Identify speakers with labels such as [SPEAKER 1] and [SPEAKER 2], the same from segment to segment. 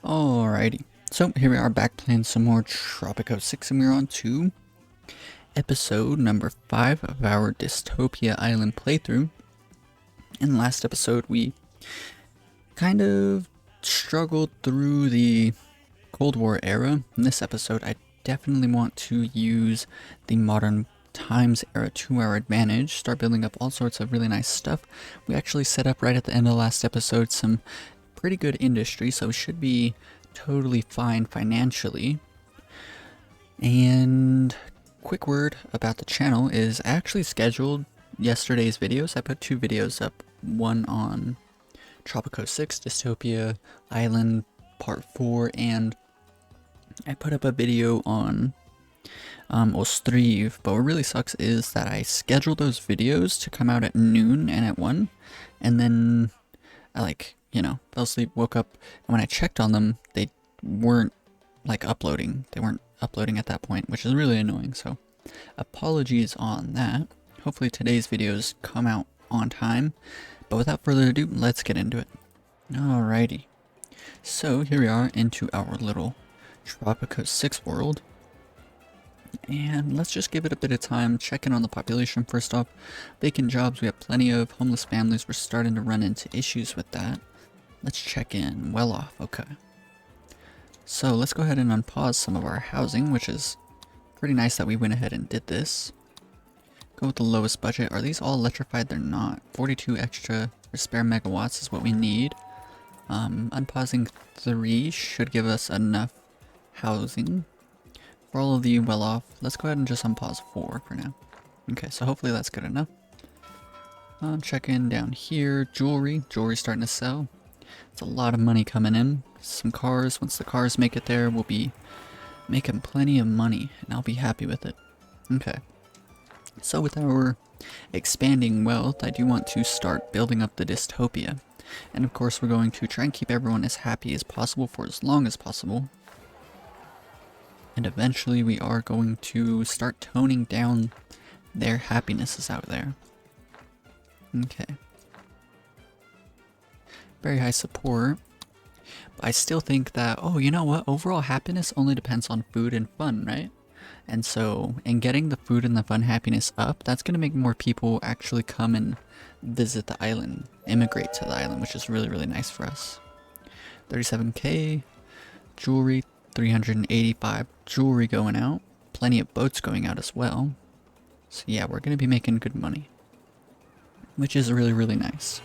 [SPEAKER 1] Alrighty, so here we are back playing some more Tropico 6 and we're on to episode number 5 of our Dystopia Island playthrough. In the last episode we kind of struggled through the Cold War era. In this episode I definitely want to use the modern times era to our advantage, start building up all sorts of really nice stuff. We actually set up right at the end of the last episode some pretty good industry, so we should be totally fine financially. And quick word about the channel is I actually scheduled yesterday's videos. I put 2 videos up, one on Tropico 6 Dystopia Island Part 4, and I put up a video on Ostriv. But what really sucks is that I scheduled those videos to come out at noon and at 1, and then I fell asleep, woke up, and when I checked on them, they weren't uploading. They weren't uploading at that point, which is really annoying, so apologies on that. Hopefully today's videos come out on time, but without further ado, let's get into it. Alrighty, so here we are into our little Tropico 6 world, and let's just give it a bit of time, check in on the population first off. Vacant jobs, we have plenty of. Homeless families, we're starting to run into issues with that. Let's check in. Well off, okay. So let's go ahead and unpause some of our housing, which is pretty nice that we went ahead and did this. Go with the lowest budget. Are these all electrified? They're not. 42 extra for spare megawatts is what we need. Unpausing 3 should give us enough housing for all of the well off. Let's go ahead and just unpause 4 for now. Okay, so hopefully that's good enough. Check in down here. Jewelry starting to sell. It's a lot of money coming in. Some cars. Once the cars make it there, we'll be making plenty of money, and I'll be happy with it. Okay. So with our expanding wealth, I do want to start building up the Dystopia. And of course, we're going to try and keep everyone as happy as possible for as long as possible. And eventually we are going to start toning down their happinesses out there. Okay. Very high support. But I still think that, oh, you know what? Overall happiness only depends on food and fun, right? And so, in getting the food and the fun happiness up, that's going to make more people actually come and visit the island, immigrate to the island, which is really, really nice for us. 37k, jewelry, 385 jewelry going out, plenty of boats going out as well. So yeah, we're going to be making good money, which is really, really nice.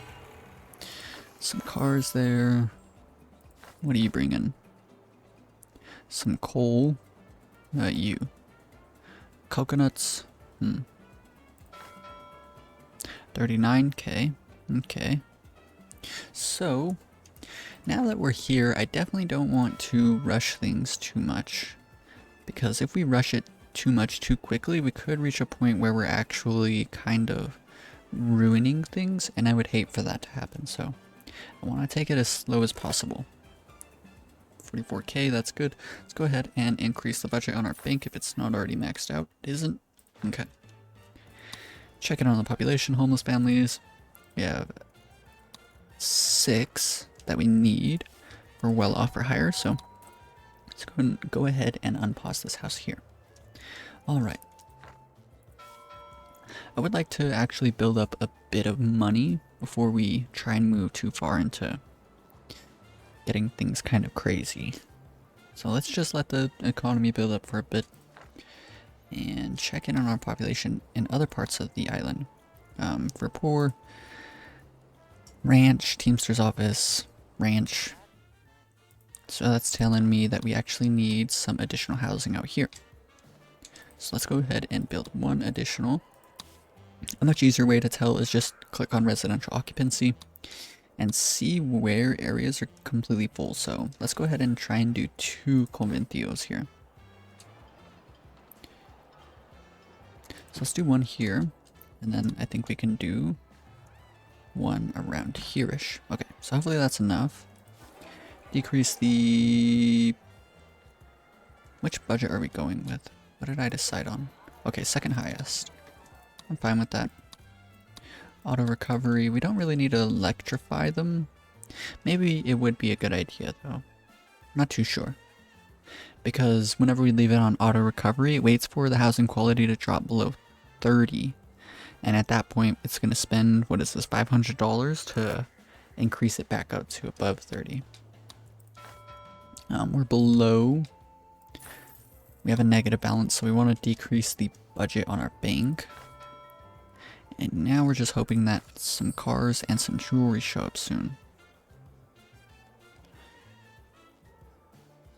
[SPEAKER 1] Some cars there. What are you bringing? Some coal. You. Coconuts. 39k. Okay. So, now that we're here, I definitely don't want to rush things too much. Because if we rush it too much too quickly, we could reach a point where we're actually kind of ruining things, and I would hate for that to happen, so I want to take it as slow as possible. 44k, that's good. Let's go ahead and increase the budget on our bank if it's not already maxed out. It isn't? Okay. Checking on the population, homeless families. We have 6 that we need for well off for hire, so let's go ahead and unpause this house here. Alright. I would like to actually build up a bit of money before we try and move too far into getting things kind of crazy. So let's just let the economy build up for a bit and check in on our population in other parts of the island. For poor, ranch, Teamster's office, ranch. So that's telling me that we actually need some additional housing out here. So let's go ahead and build 1 additional. A much easier way to tell is just click on residential occupancy and see where areas are completely full. So let's go ahead and try and do 2 conventillos here. So let's do 1 here, and then I think we can do 1 around here-ish. Okay, so hopefully that's enough. Decrease the... Which budget are we going with? What did I decide on? Okay, second highest. I'm fine with that. Auto recovery. We don't really need to electrify them. Maybe it would be a good idea though. Not too sure. Because whenever we leave it on auto recovery, it waits for the housing quality to drop below 30. And at that point, it's going to spend, what is this, $500 to increase it back up to above 30. We're below. We have a negative balance, so we want to decrease the budget on our bank. And now we're just hoping that some cars and some jewelry show up soon.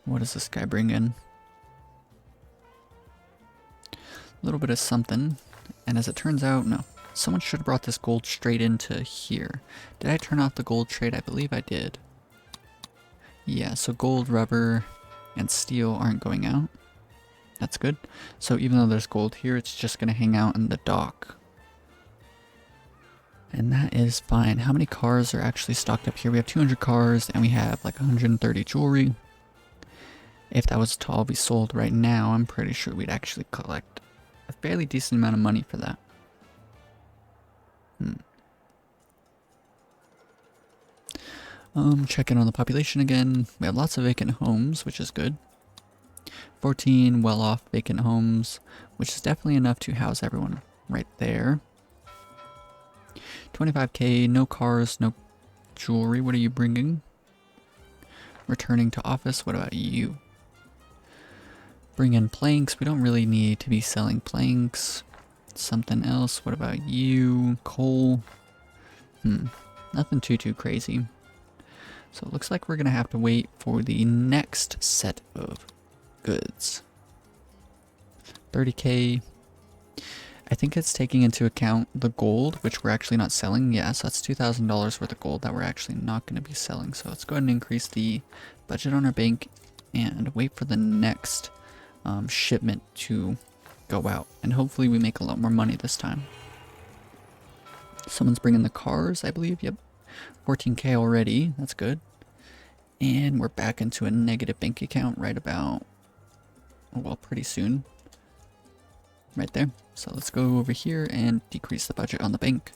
[SPEAKER 1] What does this guy bring in? A little bit of something. And as it turns out, no. Someone should have brought this gold straight into here. Did I turn off the gold trade? I believe I did. Yeah, so gold, rubber, and steel aren't going out. That's good. So even though there's gold here, it's just going to hang out in the dock. And that is fine. How many cars are actually stocked up here? We have 200 cars and we have like 130 jewelry. If that was to all be sold right now, I'm pretty sure we'd actually collect a fairly decent amount of money for that. Check in on the population again. We have lots of vacant homes, which is good. 14 well-off vacant homes, which is definitely enough to house everyone right there. 25k, no cars, no jewelry. What are you bringing? Returning to office. What about you? Bring in planks. We don't really need to be selling planks. Something else. What about you? Coal. Nothing too crazy. So it looks like we're gonna have to wait for the next set of goods. 30k. I think it's taking into account the gold, which we're actually not selling. Yeah, so that's $2,000 worth of gold that we're actually not going to be selling. So let's go ahead and increase the budget on our bank and wait for the next shipment to go out. And hopefully we make a lot more money this time. Someone's bringing the cars, I believe. Yep. 14k already. That's good. And we're back into a negative bank account right about, well, pretty soon. Right there. So let's go over here and decrease the budget on the bank.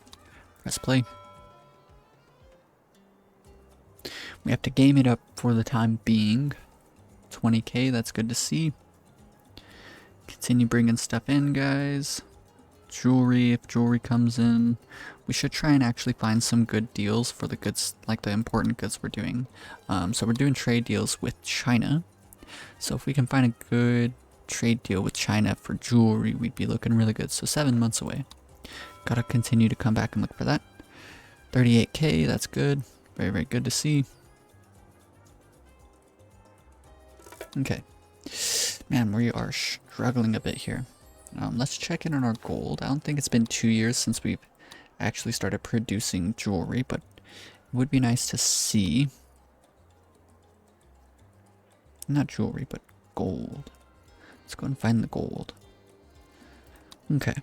[SPEAKER 1] Press play. We have to game it up for the time being. 20k, that's good to see. Continue bringing stuff in, guys. Jewelry, if jewelry comes in. We should try and actually find some good deals for the goods, like the important goods we're doing. So we're doing trade deals with China. So if we can find a good trade deal with China for jewelry, we'd be looking really good. So 7 months away. Gotta continue to come back and look for that. 38k, that's good. Very good to see. Okay. Man, we are struggling a bit here. Let's check in on our gold. I don't think it's been 2 years since we've actually started producing jewelry, but it would be nice to see. Not jewelry, but gold. Let's go and find the gold. Okay.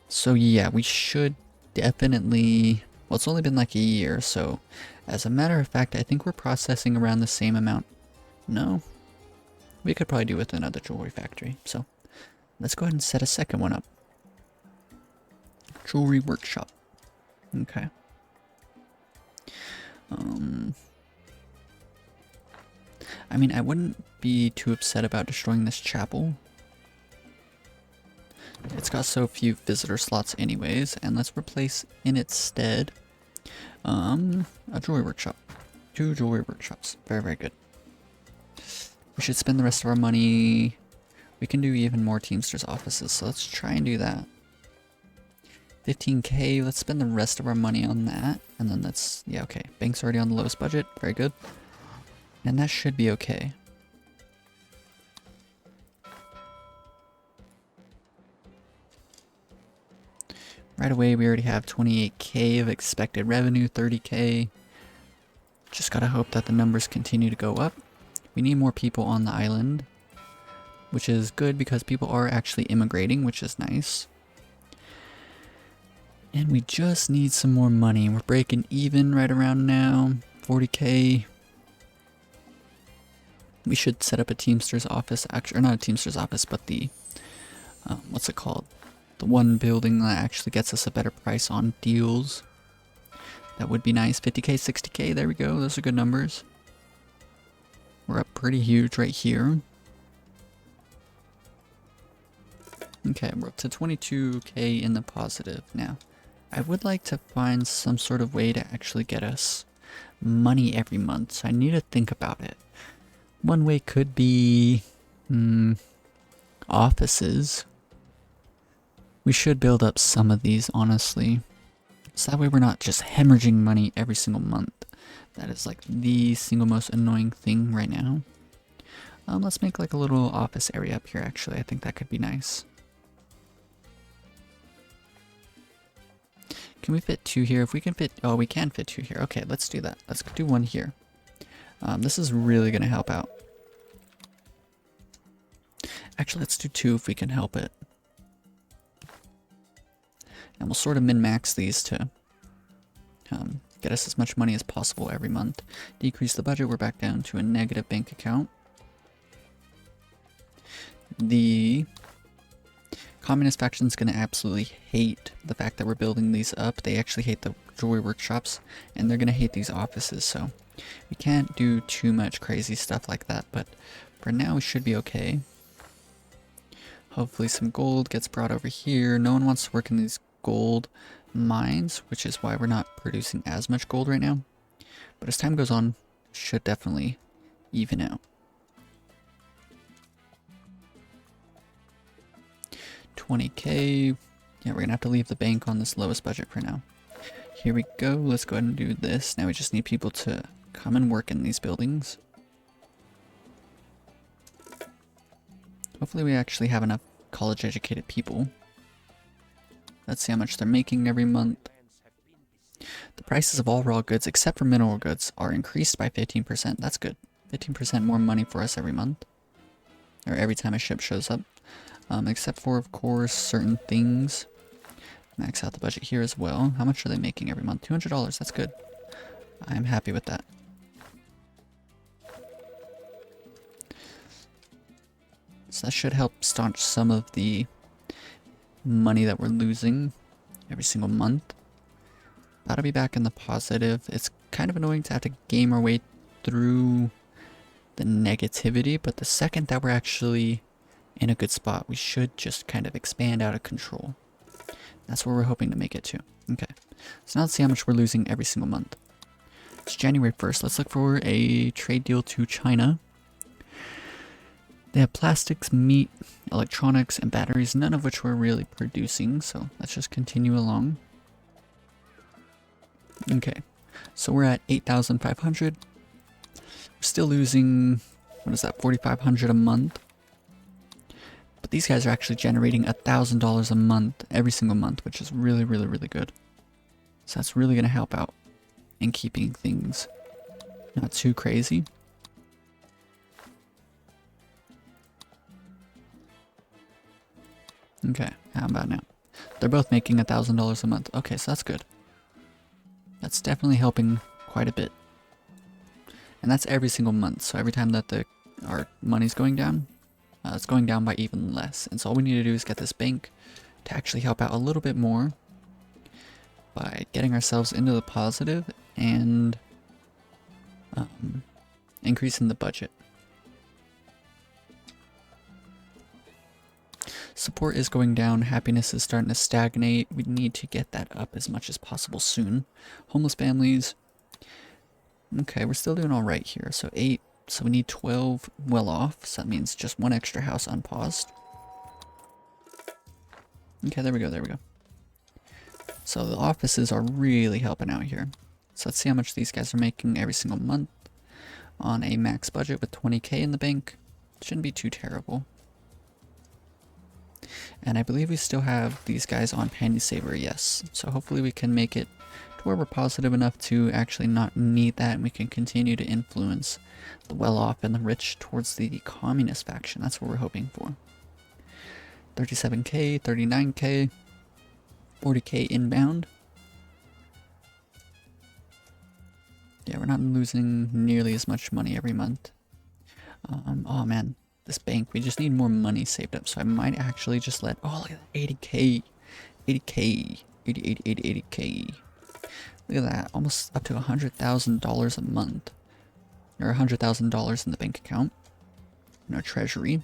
[SPEAKER 1] So yeah, we should definitely... Well, it's only been like a year, so as a matter of fact, I think we're processing around the same amount. No? We could probably do with another jewelry factory, so let's go ahead and set a second one up. Jewelry workshop. Okay. I mean, I wouldn't be too upset about destroying this chapel. It's got so few visitor slots anyways, and let's replace in its stead a jewelry workshop. 2 jewelry workshops. Very good. We should spend the rest of our money. We can do even more Teamsters offices, so let's try and do that. 15k, let's spend the rest of our money on that, and then let's, yeah, okay. Bank's already on the lowest budget, very good. And that should be okay. Right away, we already have 28k of expected revenue, 30k. Just gotta hope that the numbers continue to go up. We need more people on the island, which is good because people are actually immigrating, which is nice. And we just need some more money. We're breaking even right around now, 40k. We should set up a Teamsters office, actually, or not a Teamsters office, but the, what's it called? The one building that actually gets us a better price on deals. That would be nice. 50k, 60k, there we go. Those are good numbers. We're up pretty huge right here. Okay, we're up to 22k in the positive now. I would like to find some sort of way to actually get us money every month, so I need to think about it. One way could be offices. We should build up some of these, honestly. So that way we're not just hemorrhaging money every single month. That is like the single most annoying thing right now. Let's make like a little office area up here, actually. I think that could be nice. Can we fit 2 here? If we can fit, oh, we can fit 2 here. Okay, let's do that. Let's do 1 here. This is really going to help out. Actually, let's do 2 if we can help it. And we'll sort of min-max these to get us as much money as possible every month. Decrease the budget, we're back down to a negative bank account. The Communist faction is going to absolutely hate the fact that we're building these up. They actually hate the jewelry workshops, and they're going to hate these offices, so we can't do too much crazy stuff like that, but for now we should be okay. Hopefully some gold gets brought over here. No one wants to work in these gold mines, which is why we're not producing as much gold right now. But as time goes on, should definitely even out. 20k. Yeah, we're gonna have to leave the bank on this lowest budget for now. Here we go. Let's go ahead and do this. Now we just need people to come and work in these buildings. Hopefully we actually have enough college educated people. Let's see how much they're making every month. The prices of all raw goods except for mineral goods are increased by 15%. That's good. 15% more money for us every month. Or every time a ship shows up. Except for, of course, certain things. Max out the budget here as well. How much are they making every month? $200. That's good. I'm happy with that. So that should help staunch some of the money that we're losing every single month. About to be back in the positive. It's kind of annoying to have to game our way through the negativity, but the second that we're actually in a good spot, we should just kind of expand out of control. That's where we're hoping to make it to. Okay, so now let's see how much we're losing every single month. It's January 1st. Let's look for a trade deal to China. They have plastics, meat, electronics, and batteries, none of which we're really producing, so let's just continue along. Okay, so we're at 8,500. We're still losing, what is that, 4,500 a month. But these guys are actually generating $1,000 a month every single month, which is really, really, really good. So that's really going to help out in keeping things not too crazy. Okay, how about now? They're both making $1,000 a month. Okay, so that's good. That's definitely helping quite a bit. And that's every single month. So every time that our money's going down, it's going down by even less. And so all we need to do is get this bank to actually help out a little bit more by getting ourselves into the positive and increasing the budget. Support is going down, happiness is starting to stagnate. We need to get that up as much as possible soon. Homeless families. Okay, we're still doing alright here. So 8, so we need 12 well off. So that means just 1 extra house unpaused. Okay, there we go, there we go. So the offices are really helping out here. So let's see how much these guys are making every single month on a max budget with 20k in the bank. Shouldn't be too terrible. And I believe we still have these guys on Penny Saver, yes. So hopefully we can make it to where we're positive enough to actually not need that, and we can continue to influence the well-off and the rich towards the communist faction. That's what we're hoping for. 37k, 39k, 40k inbound. Yeah, we're not losing nearly as much money every month. Oh man. This bank, we just need more money saved up, so I might actually just let, oh look at that, 80k, 80k, 80k. Look at that, almost up to $100,000 a month. or $100,000 in the bank account, in our treasury.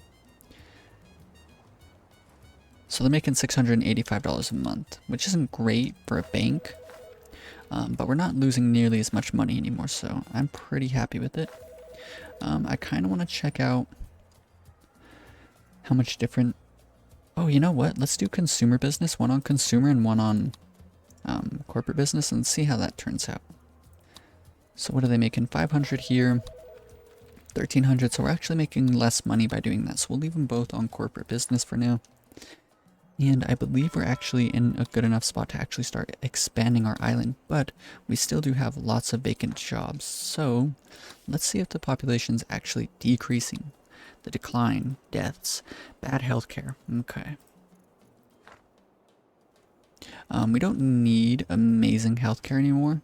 [SPEAKER 1] So they're making $685 a month, which isn't great for a bank, but we're not losing nearly as much money anymore, so I'm pretty happy with it. I kind of want to check out how much different... Oh, you know what? Let's do consumer business, one on consumer and one on corporate business, and see how that turns out. So what are they making? 500 here, 1300, so we're actually making less money by doing that, so we'll leave them both on corporate business for now. And I believe we're actually in a good enough spot to actually start expanding our island, but we still do have lots of vacant jobs. So let's see if the population's actually decreasing. The decline, deaths, bad healthcare. Okay. We don't need amazing healthcare anymore,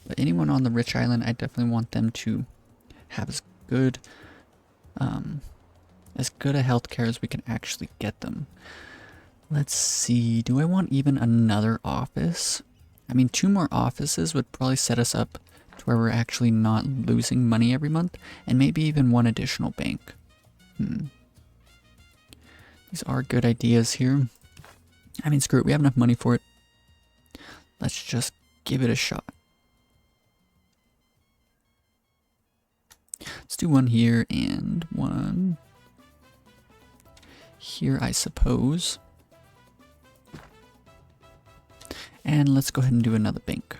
[SPEAKER 1] but anyone on the rich island, I definitely want them to have as good a healthcare as we can actually get them. Let's see, do I want even another office? I mean, 2 more offices would probably set us up to where we're actually not losing money every month, and maybe even 1 additional bank. These are good ideas here. I mean, screw it, we have enough money for it. Let's just give it a shot. Let's do 1 here and 1 here, I suppose. And let's go ahead and do another bank.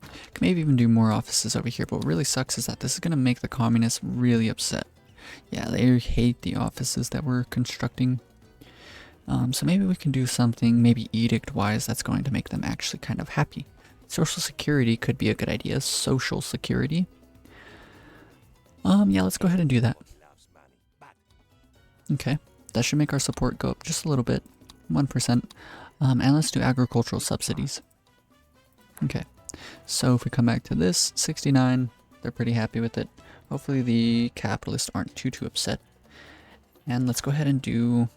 [SPEAKER 1] Can maybe even do more offices over here, but what really sucks is that this is going to make the communists really upset. Yeah, they hate the offices that we're constructing. So maybe we can do something, maybe edict-wise, that's going to make them actually kind of happy. Social security could be a good idea. Social security. Yeah, let's go ahead and do that. Okay. That should make our support go up just a little bit, 1%. And let's do agricultural subsidies. Okay, so if we come back to this, 69, they're pretty happy with it. Hopefully the capitalists aren't too upset. And let's go ahead and do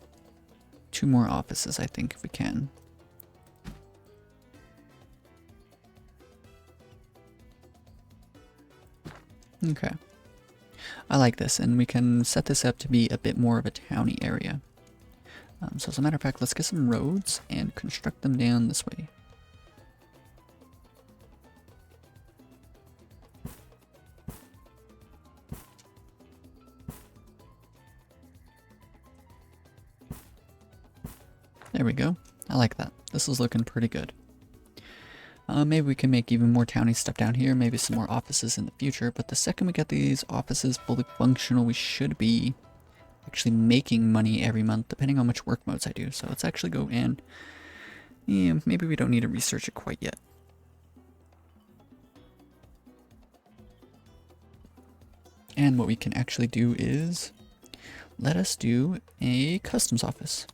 [SPEAKER 1] 2 more offices, I think, if we can. Okay. I like this, and we can set this up to be a bit more of a towny area. So as a matter of fact, let's get some roads and construct them down this way. There we go. I like that. This is looking pretty good. Maybe we can make even more towny stuff down here, maybe some more offices in the future, but the second we get these offices fully functional, we should be actually making money every month, depending on which work modes I do. So let's actually go in. Yeah, maybe we don't need to research it quite yet. And what we can actually do is, let us do a customs office.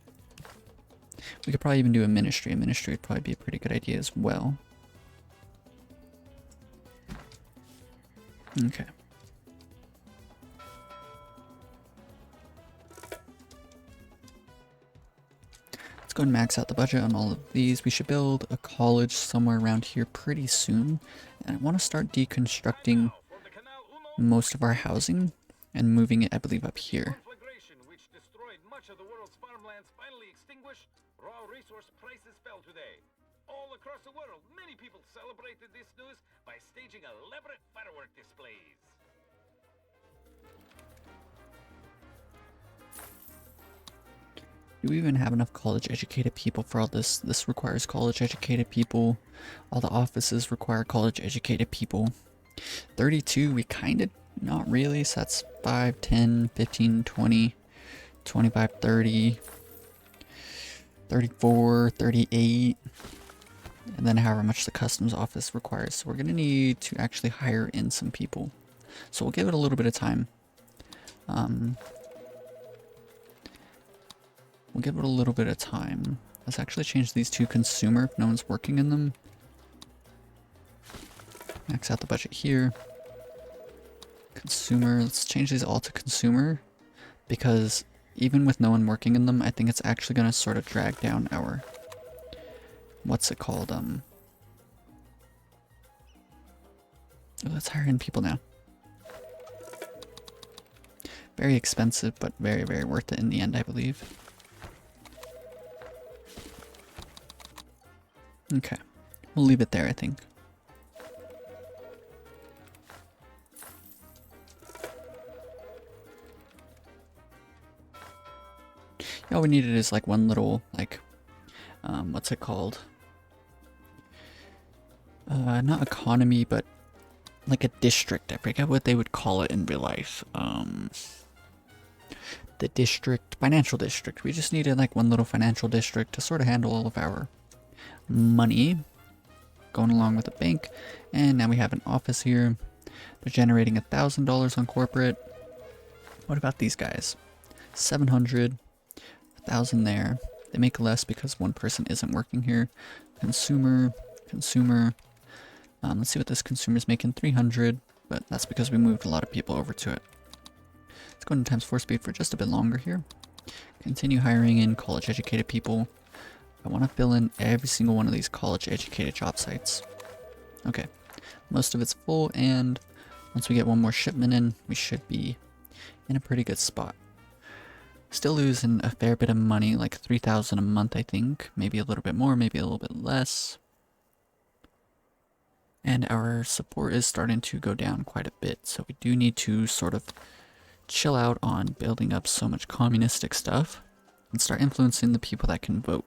[SPEAKER 1] We could probably even do a ministry. A ministry would probably be a pretty good idea as well. Okay. Let's go and max out the budget on all of these. We should build a college somewhere around here pretty soon. And I want to start deconstructing most of our housing and moving it, I believe, up here.
[SPEAKER 2] All across the world, many people celebrated this news by staging elaborate firework displays.
[SPEAKER 1] Do we even have enough college-educated people for all this? This requires college-educated people. All the offices require college-educated people. 32, we kind of, not really, so that's 5, 10, 15, 20, 25, 30, 34, 38. And then however much the customs office requires. So we're going to need to actually hire in some people. So we'll give it a little bit of time. We'll give it a little bit of time. Let's actually change these to consumer if no one's working in them. Max out the budget here. Consumer, let's change these all to consumer. Because even with no one working in them, I think it's actually going to sort of drag down our... what's it called? Let's hire in people now. Very expensive, but very, very worth it in the end, I believe. Okay. We'll leave it there, I think. All we needed is like one little, like, what's it called? Not economy, but like a district. I forget what they would call it in real life. The district, financial district. We just needed like one little financial district to sort of handle all of our money going along with the bank. And now we have an office here. They're generating $1,000 on corporate. What about these guys? 700, 1,000 there. They make less because one person isn't working here. Consumer. Let's see what this consumer's making. 300, but that's because we moved a lot of people over to it. Let's go into ×4 speed for just a bit longer here. Continue hiring in college educated people. I want to fill in every single one of these college educated job sites. Okay, most of it's full, and once we get one more shipment in, we should be in a pretty good spot. Still losing a fair bit of money, like 3,000 a month, I think. Maybe a little bit more, maybe a little bit less. And our support is starting to go down quite a bit, so we do need to sort of chill out on building up so much communistic stuff and start influencing the people that can vote.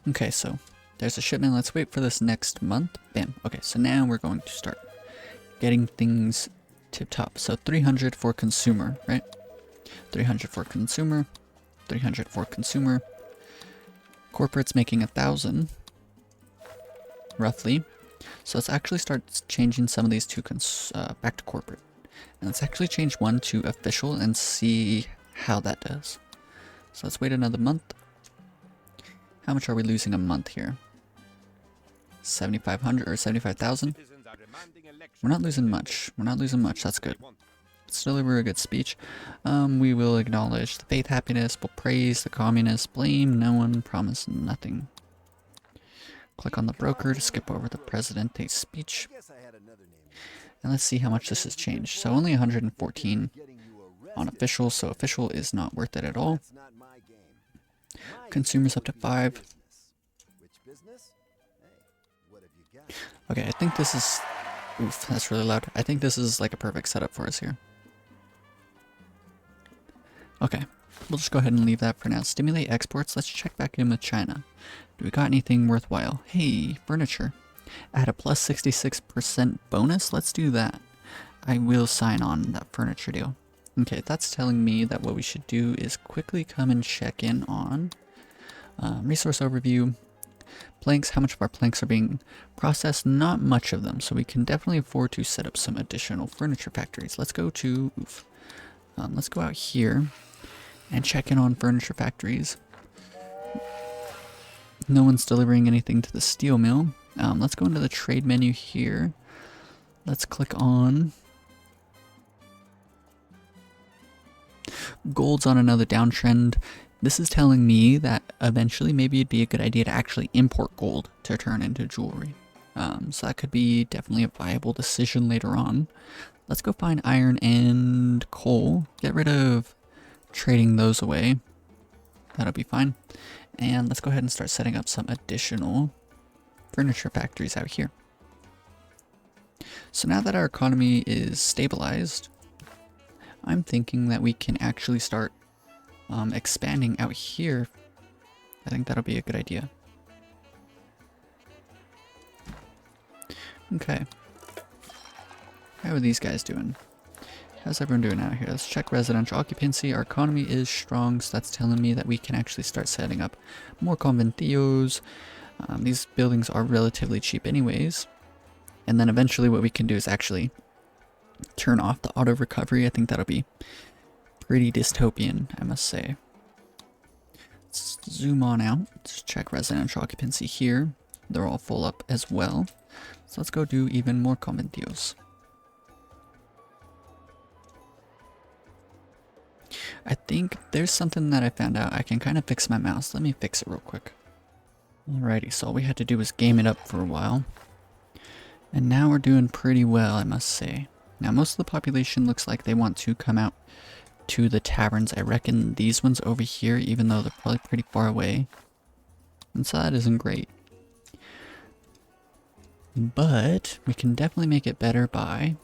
[SPEAKER 1] Okay, so there's a shipment. Let's wait for this next month. Bam. Okay, so now we're going to start getting things tip top. So 300 for consumer, right? 300 for consumer, 300 for consumer. Corporate's making 1,000, roughly. So let's actually start changing some of these to back to corporate. And let's actually change one to official and see how that does. So let's wait another month. How much are we losing a month here? 7,500 or 75,000? We're not losing much. We're not losing much. That's good. Let's deliver a good speech. We will acknowledge the faith happiness. We'll praise the communists. Blame no one. Promise nothing. Click on the broker to skip over the Presidente's speech. And let's see how much this has changed. So only 114 on official. So official is not worth it at all. Consumers up to 5. Okay, I think this is... Oof, that's really loud. I think this is like a perfect setup for us here. Okay, we'll just go ahead and leave that for now. Stimulate exports. Let's check back in with China. Do we got anything worthwhile? Hey, furniture. Add a plus 66% bonus. Let's do that. I will sign on that furniture deal. Okay, that's telling me that what we should do is quickly come and check in on resource overview. Planks, how much of our planks are being processed? Not much of them, so we can definitely afford to set up some additional furniture factories. Let's go to, let's go out here and check in on furniture factories. No one's delivering anything to the steel mill. Let's go into the trade menu here. Let's click on gold's on another downtrend. This is telling me that eventually maybe it'd be a good idea to actually import gold to turn into jewelry. So that could be definitely a viable decision later on. Let's go find iron and coal. Get rid of trading those away. That'll be fine. And let's go ahead and start setting up some additional furniture factories out here. So now that our economy is stabilized, I'm thinking that we can actually start expanding out here. I think that'll be a good idea. Okay. How are these guys doing? How's everyone doing out here? Let's check residential occupancy. Our economy is strong, so that's telling me that we can actually start setting up more conventillos. These buildings are relatively cheap anyways. And then eventually what we can do is actually turn off the auto recovery. I think that'll be pretty dystopian, I must say. Let's zoom on out. Let's check residential occupancy here. They're all full up as well. So let's go do even more conventillos. I think there's something that I found out. I can kind of fix my mouse. Let me fix it real quick. Alrighty, so all we had to do was game it up for a while. And now we're doing pretty well, I must say. Now most of the population looks like they want to come out to the taverns. I reckon these ones over here, even though they're probably pretty far away. And so that isn't great. But we can definitely make it better by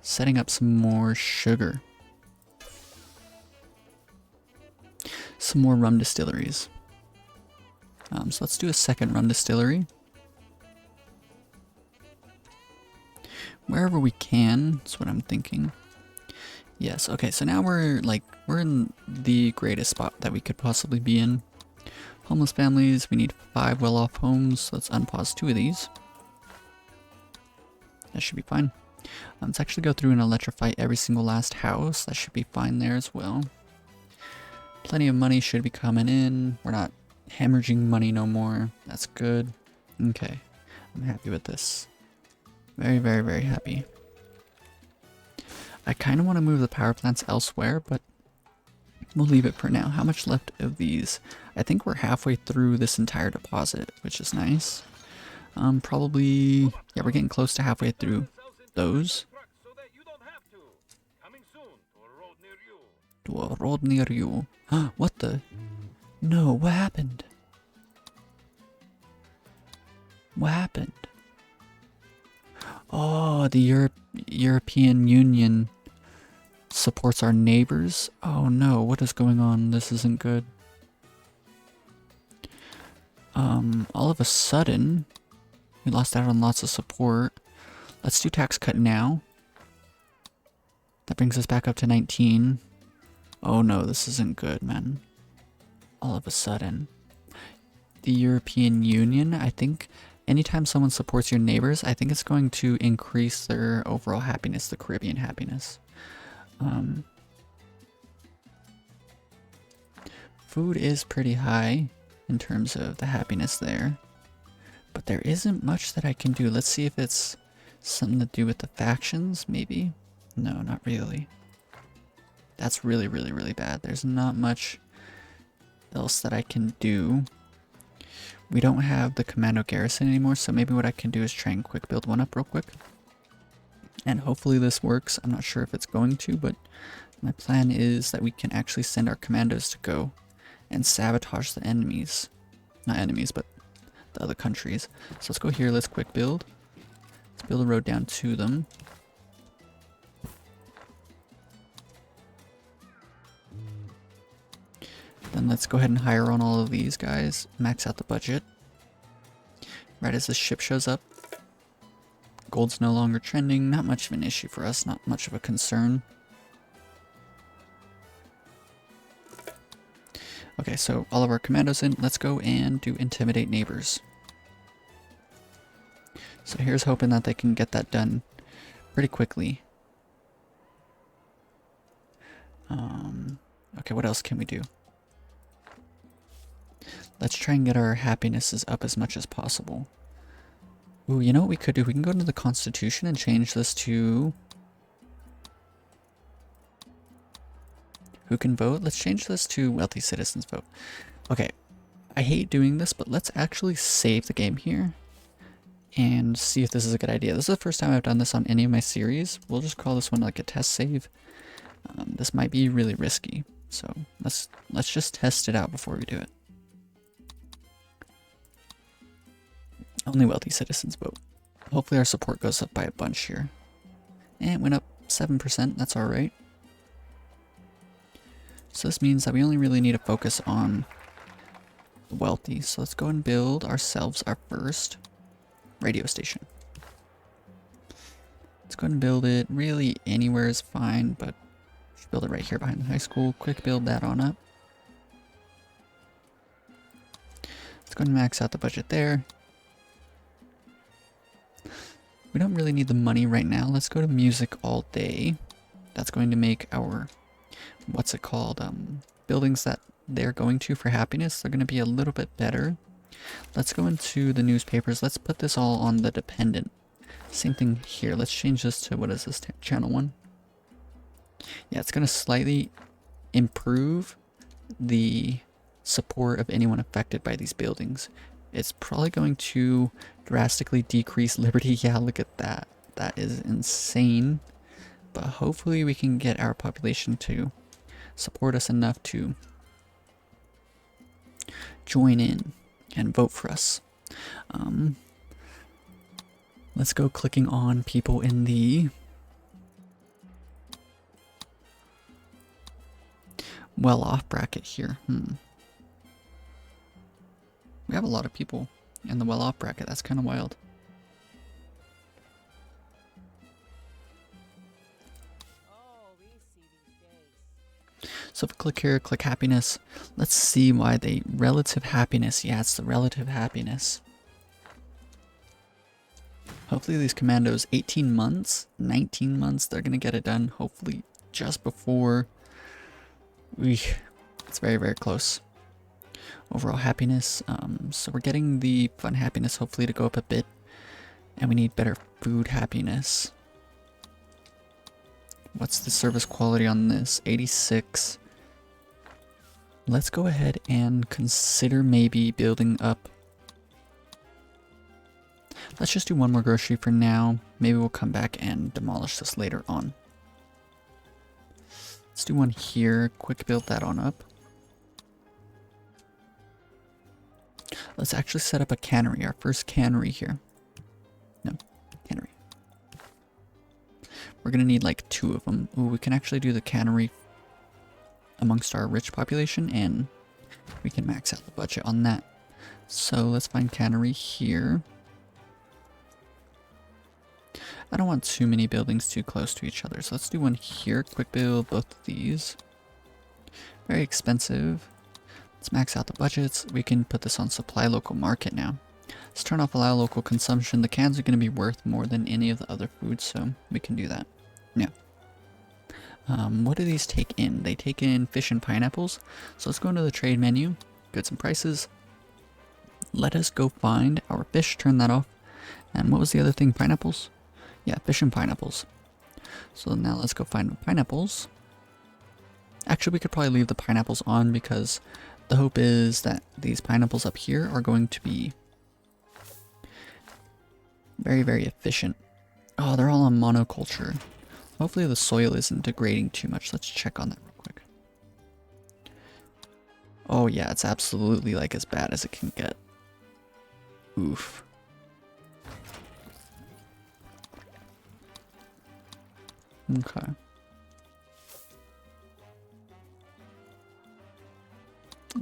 [SPEAKER 1] setting up some more sugar. Some more rum distilleries. So let's do a second rum distillery. Wherever we can, that's what I'm thinking. Yes, okay, so now we're in the greatest spot that we could possibly be in. Homeless families, we need 5 well-off homes. Let's unpause 2 of these. That should be fine. Let's actually go through and electrify every single last house. That should be fine there as well. Plenty of money should be coming in. We're not hemorrhaging money no more. That's good. Okay, I'm happy with this. Very, very, very happy. I kind of want to move the power plants elsewhere, but we'll leave it for now. How much left of these? I think we're halfway through this entire deposit, which is nice. Probably, yeah, we're getting close to halfway through those. To a road near you. What the? No, what happened? What happened? Oh, the European Union supports our neighbors? Oh no, what is going on? This isn't good. All of a sudden, we lost out on lots of support. Let's do tax cut now. That brings us back up to 19. Oh no, this isn't good, man. All of a sudden. The European Union, I think anytime someone supports your neighbors, I think it's going to increase their overall happiness, the Caribbean happiness. Food is pretty high in terms of the happiness there. But there isn't much that I can do. Let's see if it's something to do with the factions, maybe? No, not really. That's really, really, really bad. There's not much else that I can do. We don't have the commando garrison anymore, so maybe what I can do is try and quick build one up real quick. And hopefully this works. I'm not sure if it's going to, but my plan is that we can actually send our commandos to go and sabotage the enemies. Not enemies, but the other countries. So let's go here, let's quick build. Let's build a road down to them. Then let's go ahead and hire on all of these guys, max out the budget. Right as the ship shows up. Gold's no longer trending, not much of an issue for us, not much of a concern. Okay, so all of our commandos in, let's go and do intimidate neighbors. So here's hoping that they can get that done pretty quickly. Okay, what else can we do? Let's try and get our happinesses up as much as possible. Ooh, you know what we could do? We can go into the Constitution and change this to... Who can vote? Let's change this to wealthy citizens vote. Okay, I hate doing this, but let's actually save the game here and see if this is a good idea. This is the first time I've done this on any of my series. We'll just call this one like a test save. This might be really risky, so let's just test it out before we do it. Only wealthy citizens vote. Hopefully our support goes up by a bunch here. And it went up 7%, that's alright. So this means that we only really need to focus on the wealthy. So let's go and build ourselves our first radio station. Let's go and build it. Really anywhere is fine, but should build it right here behind the high school. Quick build that on up. Let's go and max out the budget there. We don't really need the money right now. Let's go to music all day. That's going to make our, what's it called, buildings that they're going to for happiness, they're going to be a little bit better. Let's go into the newspapers. Let's put this all on the dependent. Same thing here. Let's change this to, what is this, channel 1? Yeah, it's going to slightly improve the support of anyone affected by these buildings. It's probably going to drastically decrease liberty. Yeah, look at that. That is insane. But hopefully we can get our population to support us enough to join in and vote for us. Let's go clicking on people in the well-off bracket here. We have a lot of people in the well-off bracket. That's kind of wild. So if we click here, click happiness, let's see why they relative happiness. Yeah, it's the relative happiness. Hopefully these commandos, 18 months, 19 months, they're gonna get it done. Hopefully just before it's very, very close. Overall happiness, so we're getting the fun happiness hopefully to go up a bit, and we need better food happiness. What's the service quality on this? 86. Let's go ahead and consider maybe building up. Let's just do one more grocery for now. Maybe we'll come back and demolish this later on. Let's do one here. Quick build that on up. Let's actually set up a cannery. Our first cannery here. No, cannery. We're gonna need like 2 of them. Ooh, we can actually do the cannery amongst our rich population, and we can max out the budget on that. So let's find cannery here. I don't want too many buildings too close to each other, so let's do one here. Quick build both of these. Very expensive. Let's max out the budgets. We can put this on supply local market now. Let's turn off allow local consumption. The cans are going to be worth more than any of the other foods, so we can do that. Yeah. What do these take in? They take in fish and pineapples. So let's go into the trade menu, goods and prices. Let us go find our fish, turn that off. And what was the other thing? Pineapples? Yeah, fish and pineapples. So now let's go find the pineapples. Actually, we could probably leave the pineapples on because the hope is that these pineapples up here are going to be very, very efficient. Oh, they're all on monoculture. Hopefully the soil isn't degrading too much. Let's check on that real quick. Oh yeah, it's absolutely like as bad as it can get. Oof. Okay.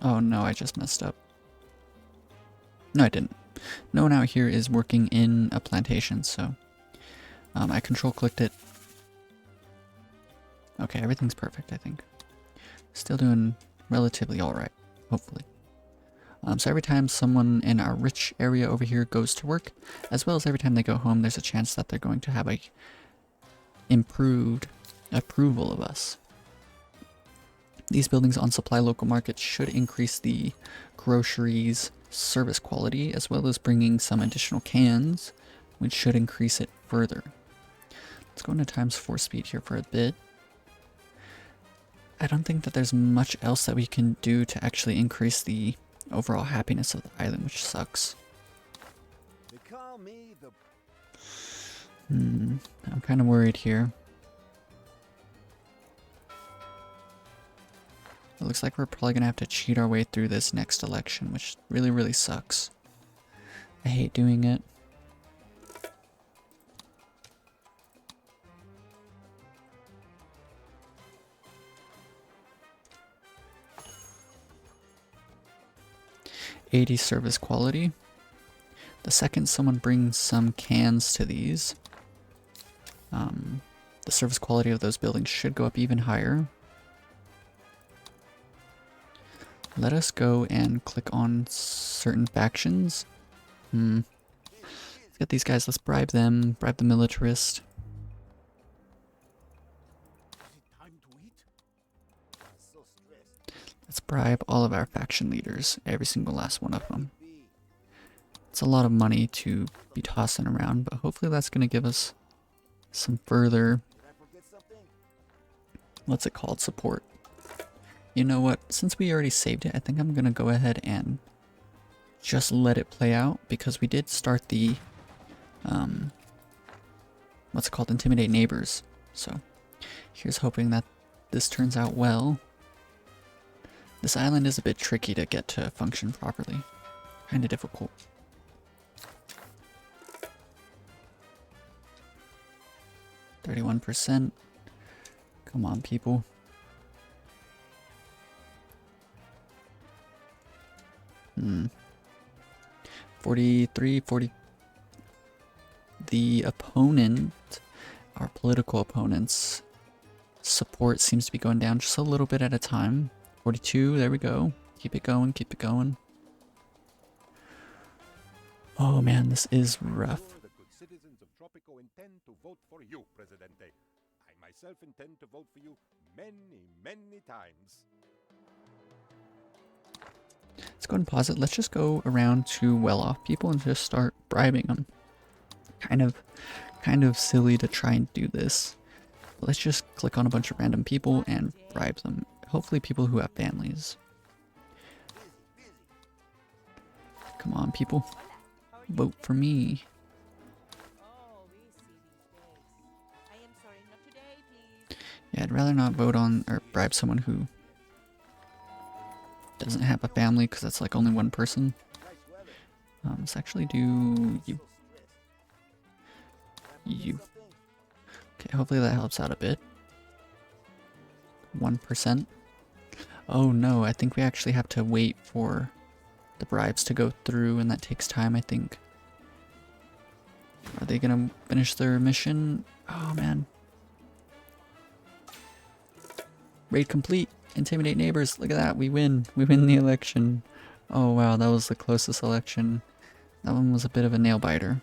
[SPEAKER 1] Oh no, I just messed up. No, I didn't. No one out here is working in a plantation, so I control clicked it. Okay, everything's perfect, I think. Still doing relatively alright, hopefully. So every time someone in our rich area over here goes to work, as well as every time they go home, there's a chance that they're going to have a improved approval of us. These buildings on supply local market should increase the groceries service quality, as well as bringing some additional cans, which should increase it further. Let's go into ×4 speed here for a bit. I don't think that there's much else that we can do to actually increase the overall happiness of the island, which sucks. I'm kind of worried here. It looks like we're probably going to have to cheat our way through this next election, which really, really sucks. I hate doing it. #80 service quality. The second someone brings some cans to these, the service quality of those buildings should go up even higher. Let us go and click on certain factions. Let's get these guys, let's bribe them, bribe the militarist. Let's bribe all of our faction leaders, every single last one of them. It's a lot of money to be tossing around, but hopefully that's going to give us some further, what's it called, support. You know what? Since we already saved it, I think I'm gonna go ahead and just let it play out, because we did start the, what's it called? Intimidate neighbors. So here's hoping that this turns out well. This island is a bit tricky to get to function properly. Kinda difficult. %. Come on, people. Hmm. 43, 40. The opponent, our political opponent's support seems to be going down just a little bit at a time. 42, there we go. Keep it going, keep it going. Oh man, this is rough.
[SPEAKER 3] The good citizens of Tropico intend to vote for you, Presidente. I myself intend to vote for you many, many times.
[SPEAKER 1] Let's go ahead and pause it. Let's just go around to well-off people and just start bribing them. Kind of silly to try and do this. But let's just click on a bunch of random people and bribe them. Hopefully people who have families. Come on, people. Vote for me. Yeah, I'd rather not vote on or bribe someone who doesn't have a family, because that's like only one person. Let's actually do you. You. Okay, hopefully that helps out a bit. 1%. Oh no, I think we actually have to wait for the bribes to go through, and that takes time, I think. Are they gonna finish their mission? Oh man. Raid complete. Intimidate neighbors. Look at that. We win. We win the election. Oh wow, that was the closest election. That one was a bit of a nail biter.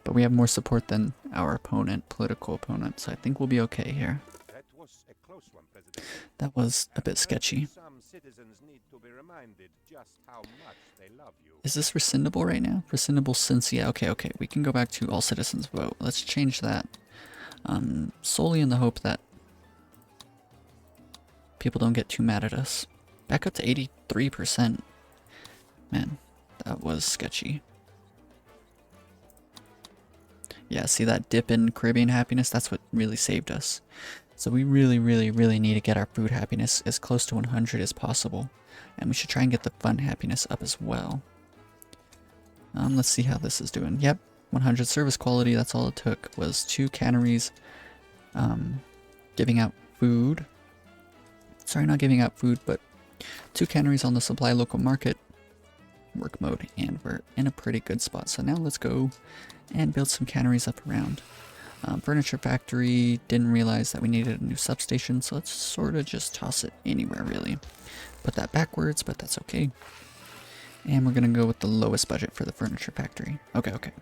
[SPEAKER 1] But we have more support than our opponent, political opponent, so I think we'll be okay here.
[SPEAKER 3] That was a close one, President.
[SPEAKER 1] That was a bit sketchy.
[SPEAKER 3] Some citizens need to be reminded just how much they love you.
[SPEAKER 1] Is this rescindable right now? Rescindable since, yeah, okay, we can go back to all citizens vote. Let's change that. Solely in the hope that people don't get too mad at us. Back up to 83%. Man, that was sketchy. Yeah, see that dip in Caribbean happiness? That's what really saved us. So we really need to get our food happiness as close to 100 as possible. And we should try and get the fun happiness up as well. Let's see how this is doing. Yep, 100 service quality. That's all it took, was 2 canneries giving out food. Sorry, not giving out food, but 2 canneries on the supply local market work mode, and we're in a pretty good spot. So now let's go and build some canneries up around. Furniture factory, didn't realize that we needed a new substation, so let's sort of just toss it anywhere really. Put that backwards, but that's okay. And we're gonna go with the lowest budget for the furniture factory. Okay.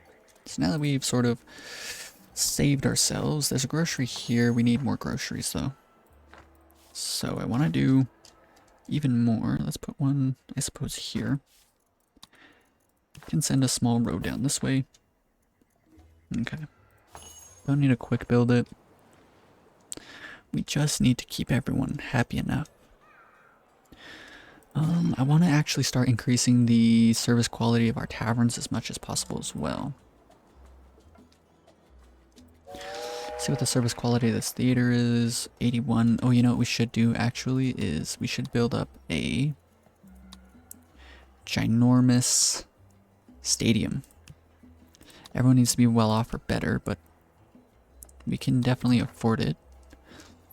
[SPEAKER 1] So now that we've sort of saved ourselves, there's a grocery here. We need more groceries though. So I want to do even more. Let's put one, I suppose, here. Can send a small road down this way. Okay. Don't need to quick build it. We just need to keep everyone happy enough. I want to actually start increasing the service quality of our taverns as much as possible as well. See what the service quality of this theater is. 81. Oh, you know what we should do actually is we should build up a ginormous stadium. Everyone needs to be well off or better, but we can definitely afford it.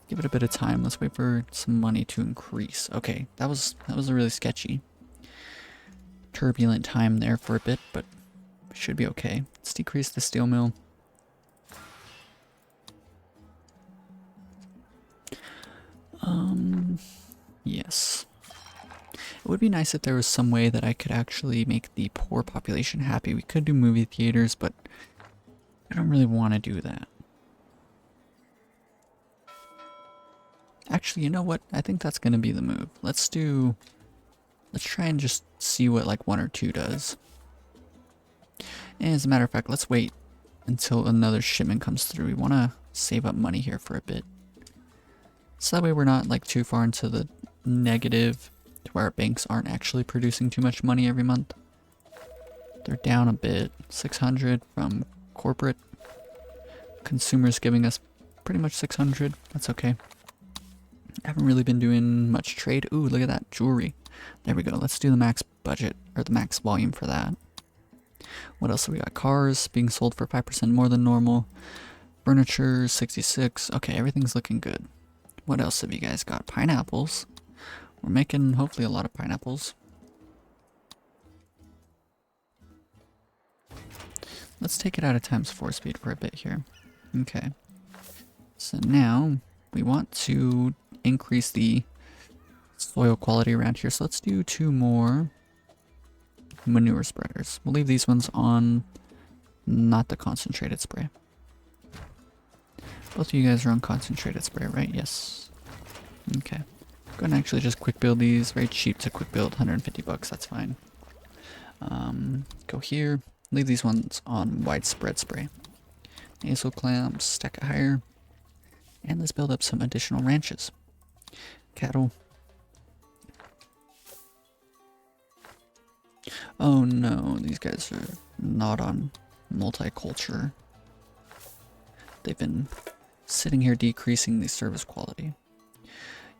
[SPEAKER 1] Give it a bit of time. Let's wait for some money to increase. Okay, that was a really sketchy, turbulent time there for a bit, but we should be okay. Let's decrease the steel mill. Yes. It would be nice if there was some way that I could actually make the poor population happy. We could do movie theaters, but I don't really want to do that. Actually, you know what? I think that's going to be the move. Let's try and just see what like 1 or 2 does. And as a matter of fact, let's wait until another shipment comes through. We want to save up money here for a bit. So that way we're not like too far into the negative to where our banks aren't actually producing too much money every month. They're down a bit. 600 from corporate. Consumers giving us pretty much 600. That's okay. I haven't really been doing much trade. Ooh, look at that jewelry. There we go. Let's do the max budget or the max volume for that. What else have we got? Cars being sold for 5% more than normal. Furniture 66. Okay, everything's looking good. What else have you guys got? Pineapples. We're making hopefully a lot of pineapples. Let's take it out of ×4 speed for a bit here. Okay. So now we want to increase the soil quality around here. So let's do 2 more manure spreaders. We'll leave these ones on, not the concentrated spray. Both of you guys are on concentrated spray, right? Yes. Okay. Go ahead and actually just quick build these. Very cheap to quick build, 150 bucks, that's fine. Go here. Leave these ones on widespread spray. Nasal clamps, stack it higher. And let's build up some additional ranches. Cattle. Oh no, these guys are not on multicultural. They've been sitting here decreasing the service quality.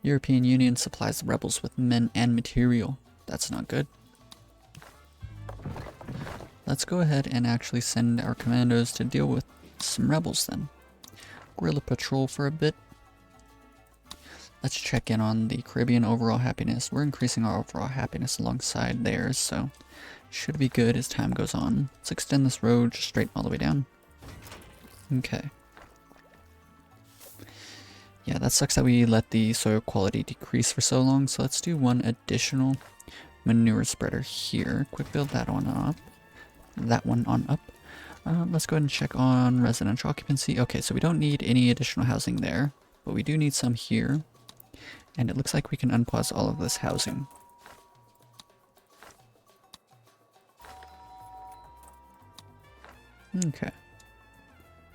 [SPEAKER 1] European Union supplies the rebels with men and material. That's not good. Let's go ahead and actually send our commandos to deal with some rebels then. Guerrilla patrol for a bit. Let's check in on the Caribbean overall happiness. We're increasing our overall happiness alongside theirs, so should be good as time goes on. Let's extend this road just straight all the way down. Okay. Yeah, that sucks that we let the soil quality decrease for so long, so let's do 1 additional manure spreader here. Quick build that one up. That one on up. Let's go ahead and check on residential occupancy. Okay, so we don't need any additional housing there, but we do need some here. And it looks like we can unpause all of this housing. Okay.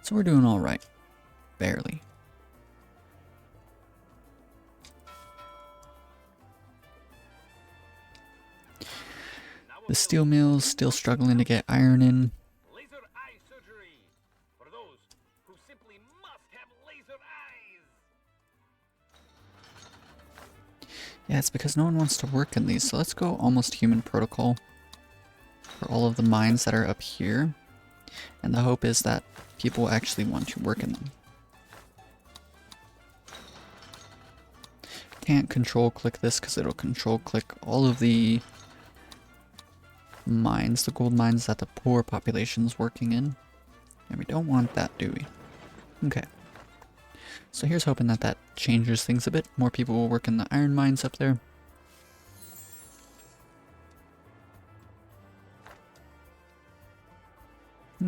[SPEAKER 1] So we're doing all right. Barely. The steel mill's still struggling to get iron in.
[SPEAKER 2] Laser eye surgery for those who simply must have laser eyes.
[SPEAKER 1] Yeah, it's because no one wants to work in these. So let's go almost human protocol for all of the mines that are up here. And the hope is that people actually want to work in them. Can't control click this because it'll control click all of the mines, the gold mines that the poor population's working in. And we don't want that, do we? Okay. So here's hoping that that changes things a bit. More people will work in the iron mines up there.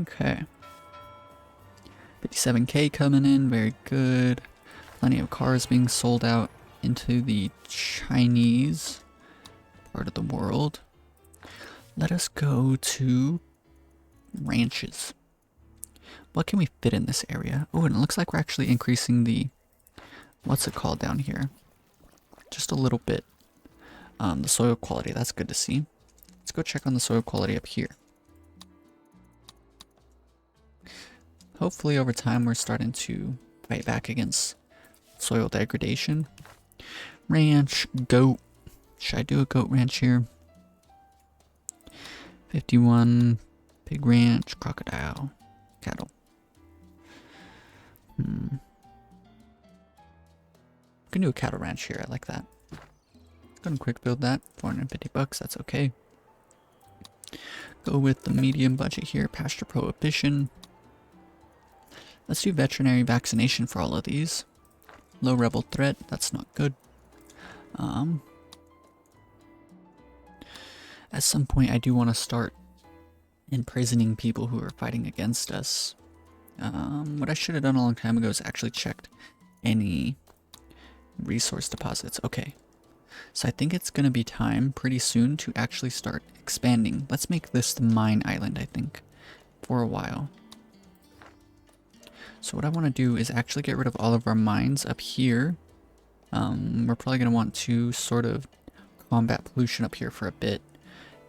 [SPEAKER 1] Okay. 57k coming in, very good. Plenty of cars being sold out into the Chinese part of the world. Let us go to ranches. What can we fit in this area? Oh, and it looks like we're actually increasing the, what's it called down here? Just a little bit. The soil quality, that's good to see. Let's go check on the soil quality up here. Hopefully over time we're starting to fight back against soil degradation. Ranch, goat. Should I do a goat ranch here? 51, pig ranch, crocodile, cattle. We can do a cattle ranch here, I like that. Go and quick build that, 450 bucks, that's okay. Go with the medium budget here, pasture prohibition. Let's do veterinary vaccination for all of these. Low rebel threat, that's not good. At some point I do want to start imprisoning people who are fighting against us. What I should have done a long time ago is actually checked any resource deposits. Okay, so I think it's going to be time pretty soon to actually start expanding. Let's make this the mine island, I think, for a while. So what I want to do is actually get rid of all of our mines up here We're probably going to want to sort of combat pollution up here for a bit.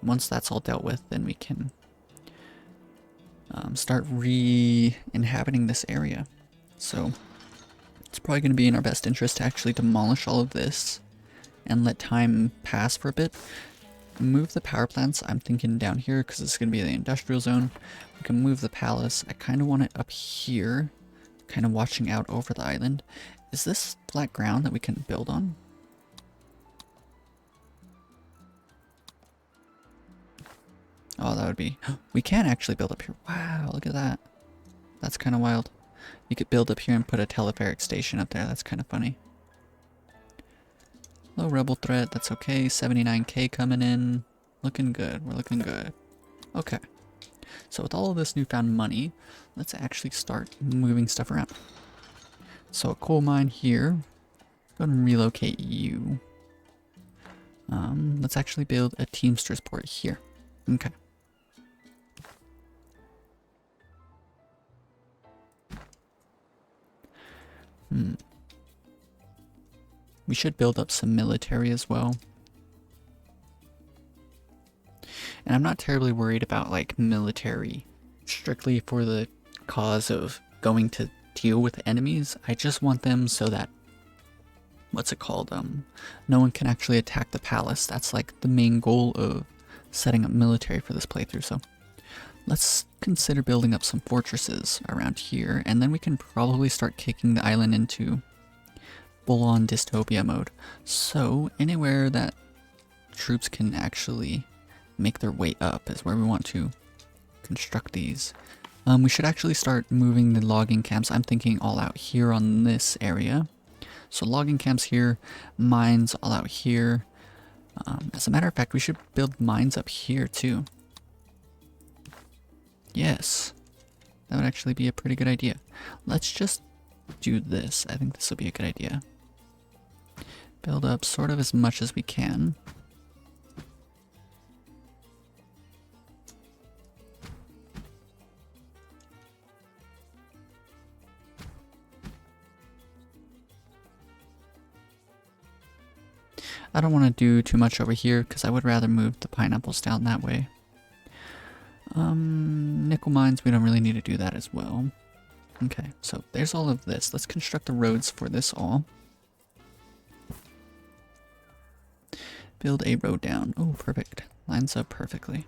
[SPEAKER 1] Once that's all dealt with, then we can start re-inhabiting this area. So it's probably going to be in our best interest to actually demolish all of this and let time pass for a bit. Move the power plants, I'm thinking down here because it's going to be the industrial zone. We can move the palace. I kind of want it up here, kind of watching out over the island. Is this flat ground that we can build on? Oh, that would be... We can actually build up here. Wow, look at that. That's kind of wild. You could build up here and put a telepheric station up there. That's kind of funny. Low rebel threat, that's okay. 79k coming in. Looking good. We're looking good. Okay. So with all of this newfound money, let's actually start moving stuff around. So a coal mine here. Go ahead and relocate you. Let's actually build a Teamsters port here. Okay. We should build up some military as well. And I'm not terribly worried about like military strictly for the cause of going to deal with enemies. I just want them so that, what's it called, no one can actually attack the palace. That's like the main goal of setting up military for this playthrough. So let's consider building up some fortresses around here, and then we can probably start kicking the island into full-on dystopia mode. So anywhere that troops can actually make their way up is where we want to construct these. We should actually start moving the logging camps. I'm thinking all out here on this area. So logging camps here, mines all out here. As a matter of fact, we should build mines up here too. Yes, that would actually be a pretty good idea. Let's just do this. I think this will be a good idea. Build up sort of as much as we can. I don't want to do too much over here because I would rather move the pineapples down that way. Nickel mines, we don't really need to do that as well. Okay, so there's all of this. Let's construct the roads for this all. Build a road down. Oh, perfect. Lines up perfectly.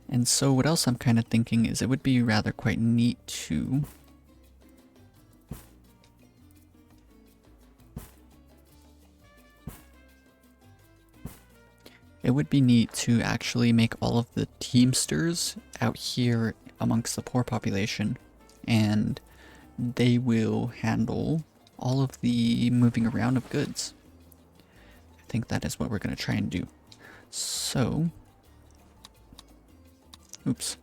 [SPEAKER 1] And so what else I'm kind of thinking is it would be rather quite neat to actually make all of the Teamsters out here amongst the poor population, and they will handle all of the moving around of goods. I think that is what we're going to try and do. So, oops.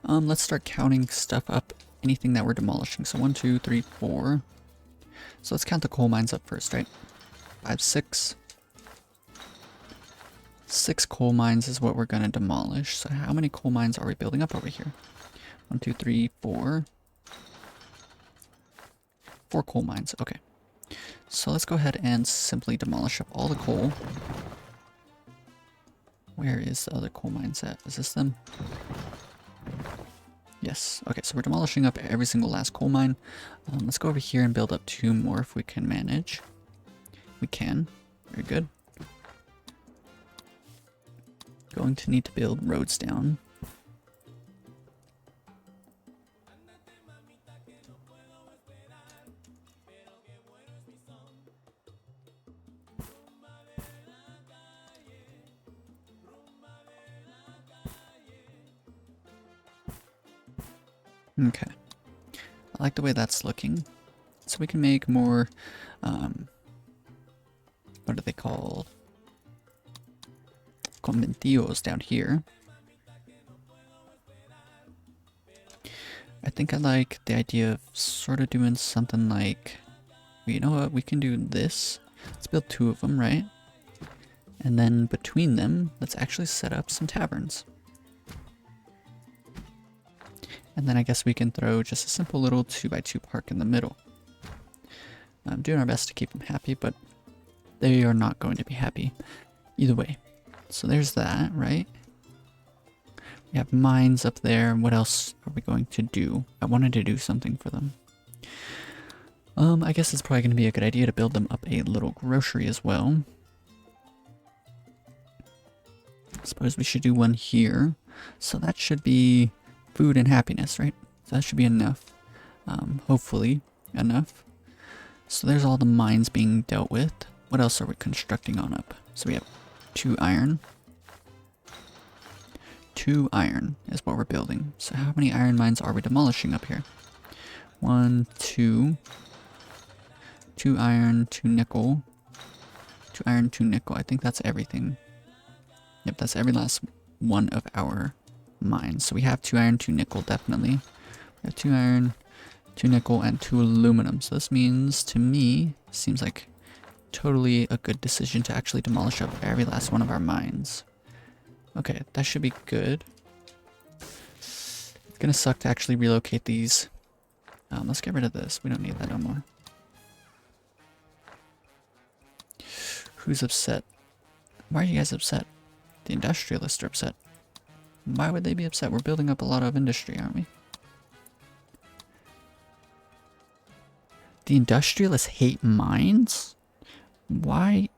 [SPEAKER 1] Let's start counting stuff up, anything that we're demolishing. So 1, 2, 3, 4. So let's count the coal mines up first, right? 5, 6. 6 coal mines is what we're going to demolish. So how many coal mines are we building up over here? 1, 2, 3, 4. 4 coal mines. Okay. So let's go ahead and simply demolish up all the coal. Where is the other coal mines at? Is this them? Yes. Okay, so we're demolishing up every single last coal mine. Let's go over here and build up 2 more if we can manage. We can. Very good. Going to need to build roads down. Okay, I like the way that's looking. So we can make more, what are they called? Conventillos down here. I think I like the idea of sort of doing something like, well, you know what, we can do this. Let's build 2 of them, right? And then between them, let's actually set up some taverns. And then I guess we can throw just a simple little 2x2 park in the middle. I'm doing our best to keep them happy, but they are not going to be happy either way. So there's that, right? We have mines up there. What else are we going to do? I wanted to do something for them. I guess it's probably going to be a good idea to build them up a little grocery as well. I suppose we should do one here. So that should be food and happiness, right? So that should be enough. Hopefully enough. So there's all the mines being dealt with. What else are we constructing on up? So we have 2 iron. 2 iron is what we're building. So how many iron mines are we demolishing up here? 1, 2. 2 iron, 2 nickel. 2 iron, 2 nickel. I think that's everything. Yep, that's every last one of our mines. So we have 2 iron, 2 nickel, definitely. We have 2 iron, 2 nickel, and 2 aluminum. So this means, to me, seems like totally a good decision to actually demolish up every last one of our mines. Okay, that should be good. It's gonna suck to actually relocate these. Let's get rid of this. We don't need that no more. Who's upset? Why are you guys upset? The industrialists are upset. Why would they be upset? We're building up a lot of industry, aren't we? The industrialists hate mines? Why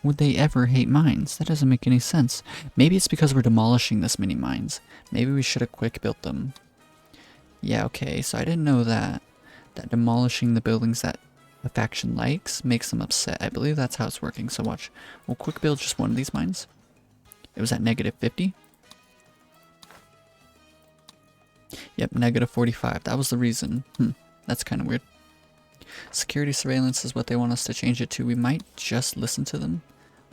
[SPEAKER 1] would they ever hate mines? That doesn't make any sense. Maybe it's because we're demolishing this many mines. Maybe we should have quick built them. Yeah, okay, so I didn't know that demolishing the buildings that a faction likes makes them upset. I believe that's how it's working, so watch. We'll quick build just one of these mines. It was at -50. Yep, -45. That was the reason. That's kind of weird. Security surveillance is what they want us to change it to. We might just listen to them.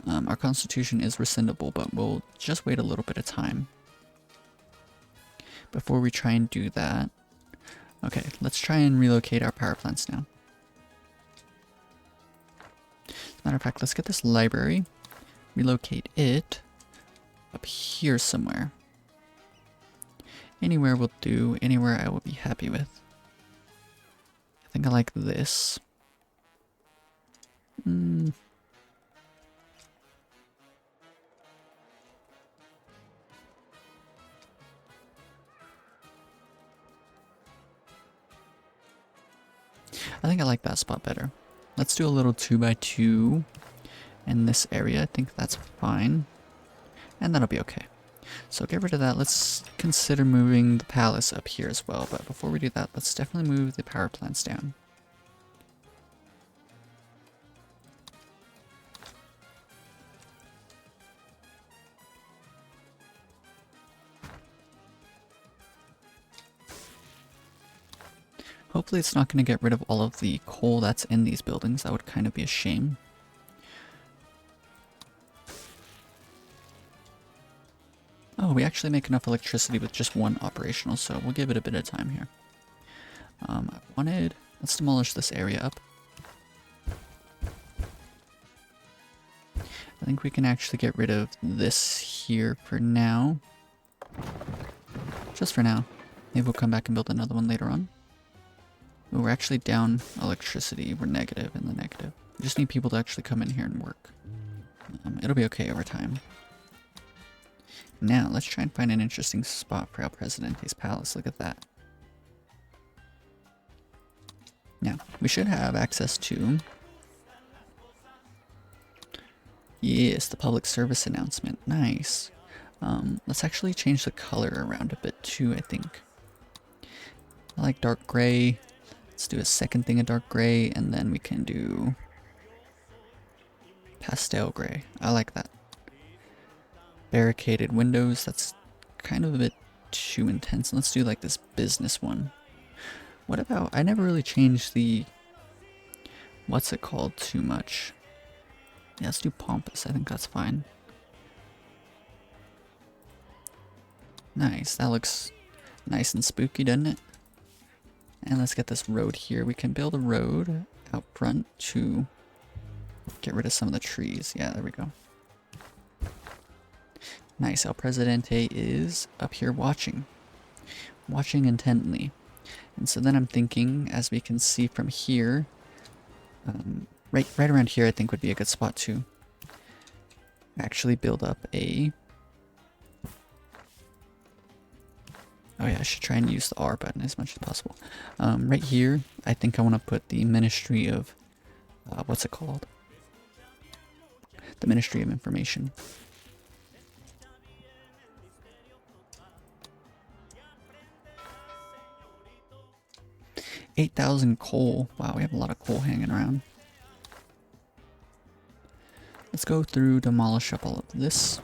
[SPEAKER 1] Our constitution is rescindable, but we'll just wait a little bit of time before we try and do that. Okay, let's try and relocate our power plants now. As a matter of fact, let's get this library, relocate it up here somewhere. Anywhere will do, anywhere I will be happy with. I think I like this. I think I like that spot better. Let's do a little 2x2 in this area. I think that's fine. And that'll be okay. So get rid of that. Let's consider moving the palace up here as well. But before we do that, let's definitely move the power plants down. Hopefully it's not going to get rid of all of the coal that's in these buildings. That would kind of be a shame. Oh, we actually make enough electricity with just one operational, so we'll give it a bit of time here. Let's demolish this area up. I think we can actually get rid of this here for now. Just for now. Maybe we'll come back and build another one later on. But we're actually down electricity. We're negative in the negative. We just need people to actually come in here and work. It'll be okay over time. Now, let's try and find an interesting spot for El Presidente's palace. Look at that. Now, we should have access to... Yes, the public service announcement. Nice. Let's actually change the color around a bit too, I think. I like dark gray. Let's do a second thing of dark gray, and then we can do pastel gray. I like that. Barricaded windows, that's kind of a bit too intense. Let's do like this business one. What about, I never really changed the, what's it called too much. Yeah, let's do pompous, I think that's fine. Nice, that looks nice and spooky, doesn't it? And let's get this road here. We can build a road out front to get rid of some of the trees. Yeah, there we go. Nice, El Presidente is up here watching. watching intently. And so then I'm thinking, as we can see from here, right around here I think would be a good spot to actually build up a... Oh yeah, I should try and use the R button as much as possible. Right here, I think I want to put the Ministry of... what's it called? The Ministry of Information. $8,000 coal. Wow, we have a lot of coal hanging around. Let's go through, demolish up all of this.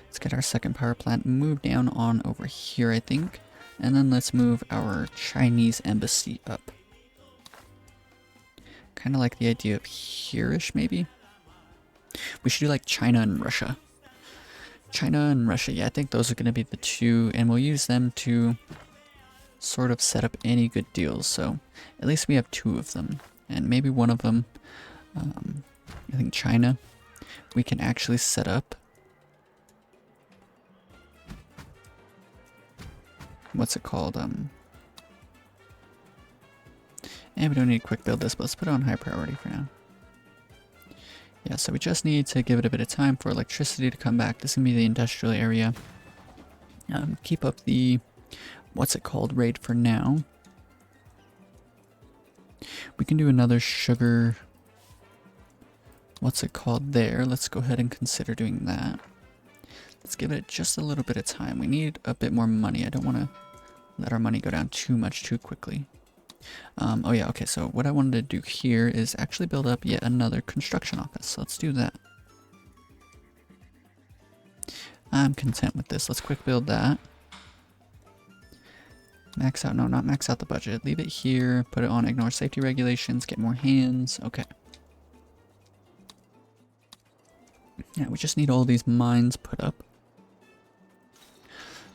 [SPEAKER 1] Let's get our second power plant moved down on over here, I think. And then let's move our Chinese embassy up. Kind of like the idea of here-ish, maybe? We should do like China and Russia. China and Russia, yeah, I think those are going to be the two, and we'll use them to sort of set up any good deals. So at least we have two of them, and maybe one of them, I think China, we can actually set up. What's it called? And we don't need to quick build this, but let's put it on high priority for now. Yeah, so we just need to give it a bit of time for electricity to come back. This is going to be the industrial area. Keep up the, what's it called, rate for now. We can do another sugar, what's it called there. Let's go ahead and consider doing that. Let's give it just a little bit of time. We need a bit more money. I don't want to let our money go down too much too quickly. Oh yeah, okay, so what I wanted to do here is actually build up yet another construction office. So let's do that. I'm content with this. Let's quick build that. Max out, no, not max out the budget. Leave it here, put it on ignore safety regulations, get more hands. Okay. Yeah, we just need all these mines put up.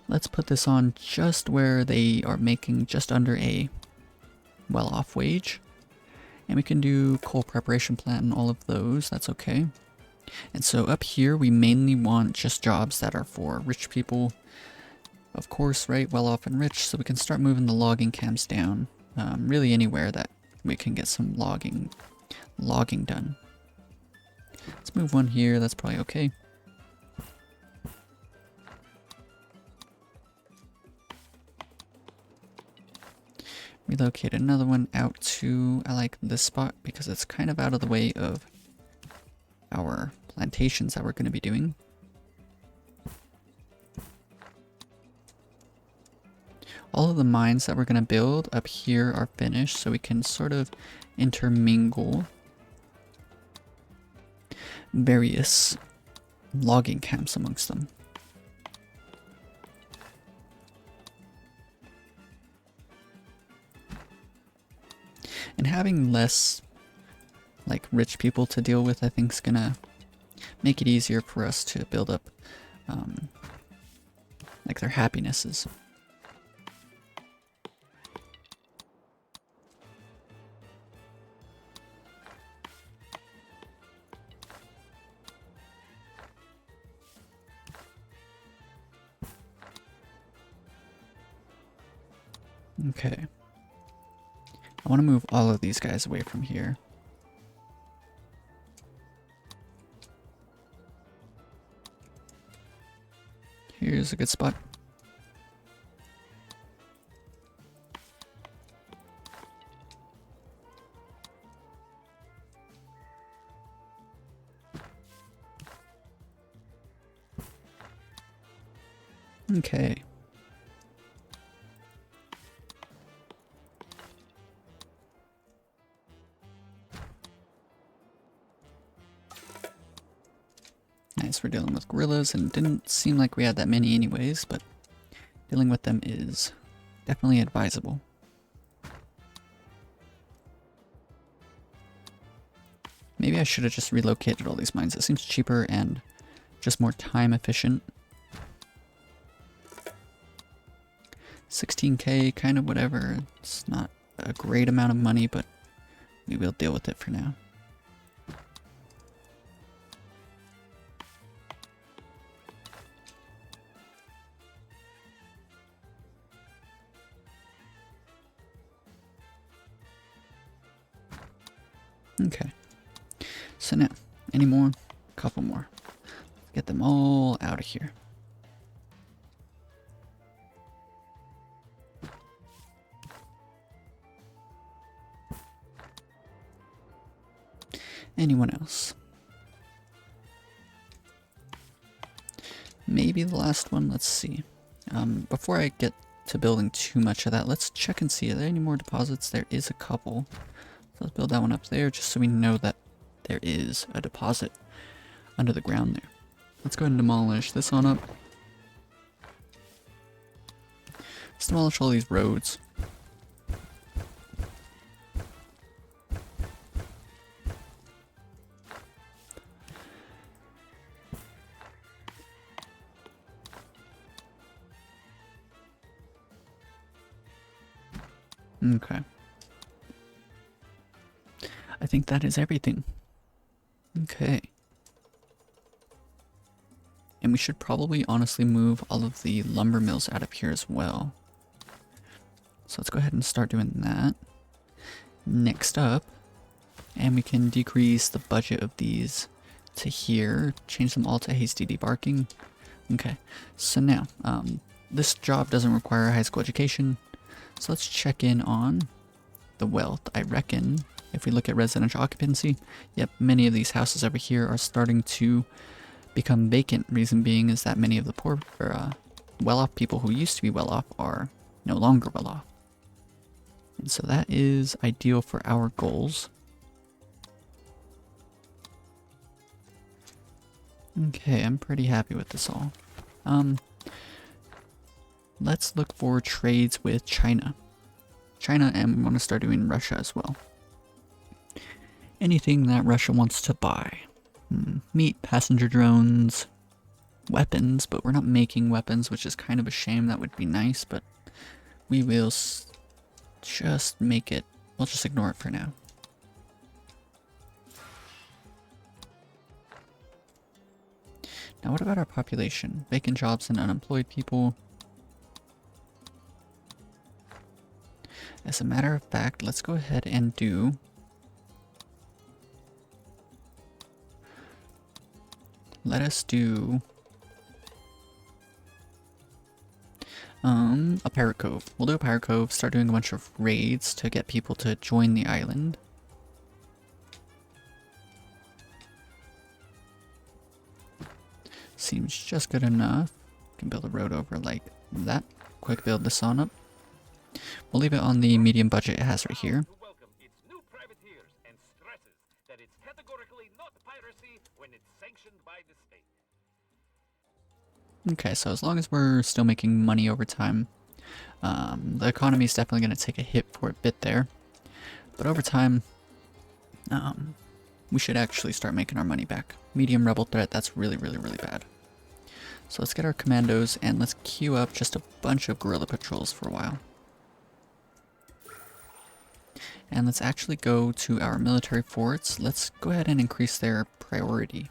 [SPEAKER 1] Let's put this on just where they are making just under a well-off wage. And we can do coal preparation plant and all of those. That's okay. And so up here, we mainly want just jobs that are for rich people. Of course, right? Well-off and rich. So we can start moving the logging camps down. Really anywhere that we can get some logging done. Let's move one here. That's probably okay. Relocate another one out to, I like this spot because it's kind of out of the way of our plantations that we're going to be doing. All of the mines that we're going to build up here are finished, so we can sort of intermingle various logging camps amongst them. And having less, like, rich people to deal with, I think is gonna make it easier for us to build up, like, their happinesses. Okay. I want to move all of these guys away from here. Here's a good spot. Okay. Nice, we're dealing with gorillas, and didn't seem like we had that many anyways, but dealing with them is definitely advisable. Maybe I should have just relocated all these mines. It seems cheaper and just more time efficient. 16k, kind of whatever. It's not a great amount of money, but we will deal with it for now. Okay. So now, any more? Couple more. Get them all out of here. Anyone else? Maybe the last one. Let's see. Before I get to building too much of that, let's check and see. Are there any more deposits? There is a couple. So let's build that one up there just so we know that there is a deposit under the ground there. Let's go ahead and demolish this on up. Let's demolish all these roads. Okay. I think that is everything. Okay. And we should probably honestly move all of the lumber mills out of here as well. So let's go ahead and start doing that. Next up, and we can decrease the budget of these to here, change them all to hasty debarking. Okay, so now, this job doesn't require a high school education. So let's check in on the wealth. I reckon if we look at residential occupancy, yep, many of these houses over here are starting to become vacant. Reason being is that many of the poor or well-off people who used to be well-off are no longer well-off. And so that is ideal for our goals. Okay, I'm pretty happy with this all. Let's look for trades with China. And we want to start doing Russia as well. Anything that Russia wants to buy. Meat, passenger drones, weapons, but we're not making weapons, which is kind of a shame. That would be nice, but we will just make it. We'll just ignore it for now. Now what about our population? Vacant jobs and unemployed people. As a matter of fact, let's go ahead and do a pirate cove. We'll do a pirate cove, start doing a bunch of raids to get people to join the island. Seems just good enough. Can build a road over like that. Quick build this on up. We'll leave it on the medium budget it has right here.
[SPEAKER 2] Welcome its new privateers and stresses that it's categorically not piracy when it's sanctioned by the state.
[SPEAKER 1] Okay, so as long as we're still making money over time, the economy is definitely going to take a hit for a bit there. But over time, we should actually start making our money back. Medium rebel threat, that's really, really, really bad. So let's get our commandos and let's queue up just a bunch of guerrilla patrols for a while. And let's actually go to our military forts. Let's go ahead and increase their priority.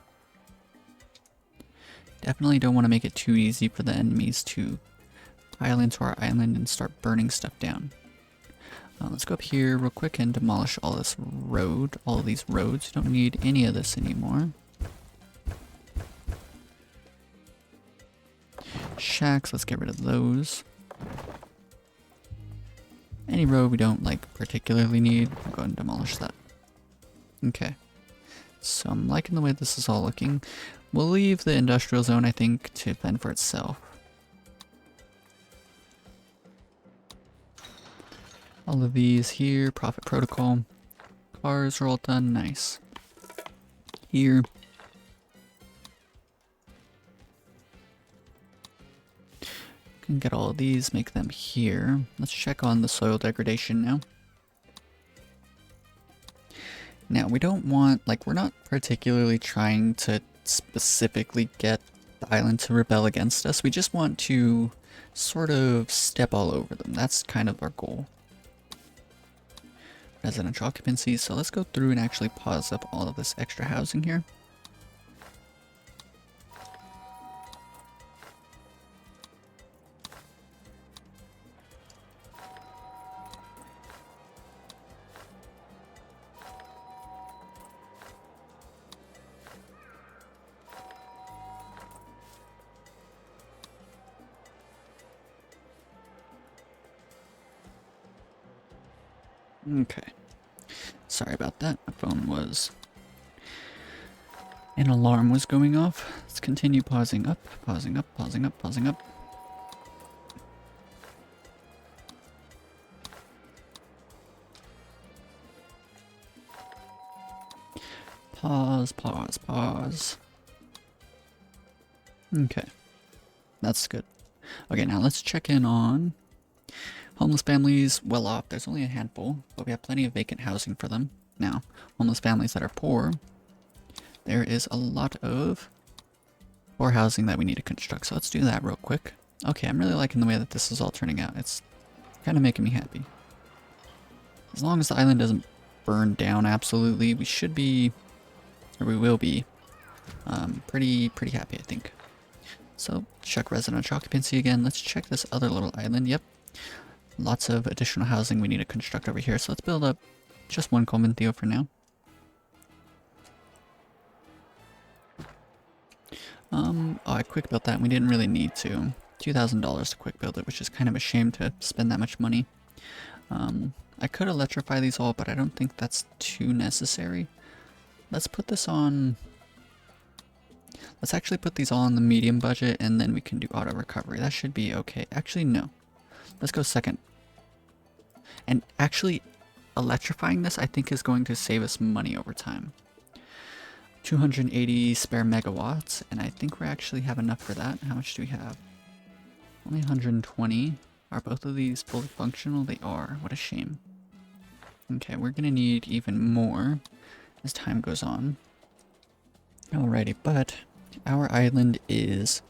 [SPEAKER 1] Definitely don't want to make it too easy for the enemies to pile into our island and start burning stuff down. Let's go up here real quick and demolish all this road, all of these roads. You don't need any of this anymore. Shacks, let's get rid of those. Any road we don't like particularly need, we'll go ahead and demolish that. Okay, so I'm liking the way this is all looking. We'll leave the industrial zone, I think, to fend for itself. All of these here, profit protocol. Cars are all done, nice. Here. Can get all of these, make them here. Let's check on the soil degradation now. Now, we don't want, like, we're not particularly trying to specifically get the island to rebel against us. We just want to sort of step all over them. That's kind of our goal. Residential occupancy. So let's go through and actually pause up all of this extra housing here. Okay. Sorry about that. My phone was... An alarm was going off. Let's continue pausing up, pausing up, pausing up, pausing up. Pause, pause, pause. Okay. That's good. Okay, now let's check in on homeless families well off. There's only a handful, but we have plenty of vacant housing for them. Now, homeless families that are poor, there is a lot of poor housing that we need to construct. So let's do that real quick. Okay, I'm really liking the way that this is all turning out. It's kind of making me happy. As long as the island doesn't burn down absolutely, we should be, or we will be, pretty happy, I think. So, check residential occupancy again. Let's check this other little island. Yep. Lots of additional housing we need to construct over here. So let's build up just one conventio for now. Oh, I quick built that and we didn't really need to. $2,000 to quick build it, which is kind of a shame to spend that much money. I could electrify these all, but I don't think that's too necessary. Let's put this on... Let's actually put these all on the medium budget and then we can do auto recovery. That should be okay. Actually, no. Let's go second. And actually, electrifying this I think is going to save us money over time. 280 spare megawatts, and I think we actually have enough for that. How much do we have? Only 120. Are both of these fully functional? They are. What a shame. Okay, we're gonna need even more as time goes on. Alrighty, but our island is,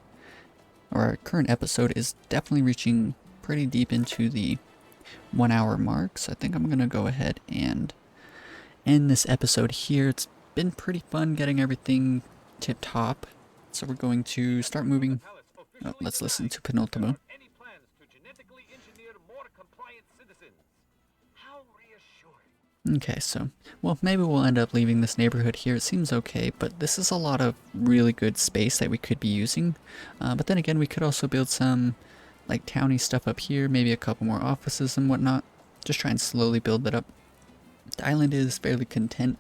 [SPEAKER 1] or our current episode is definitely reaching pretty deep into the 1 hour mark, so I think I'm gonna go ahead and end this episode here. It's been pretty fun getting everything tip top, so we're going to start moving. Oh, let's listen to Penultimo.
[SPEAKER 2] Any plans to genetically engineer more compliant citizens? How reassuring.
[SPEAKER 1] Okay, so, well, maybe we'll end up leaving this neighborhood here. It seems okay, but this is a lot of really good space that we could be using. But then again, we could also build some, like, towny stuff up here, maybe a couple more offices and whatnot. Just try and slowly build that up. The island is fairly content.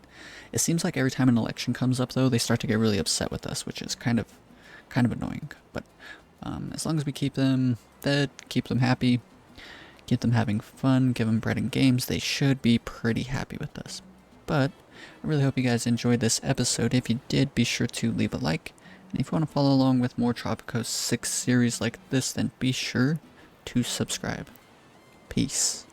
[SPEAKER 1] It seems like every time an election comes up, though, they start to get really upset with us, which is kind of annoying. But as long as we keep them fed, keep them happy, keep them having fun, give them bread and games, they should be pretty happy with us. But I really hope you guys enjoyed this episode. If you did, be sure to leave a like. And if you want to follow along with more Tropico 6 series like this, then be sure to subscribe. Peace.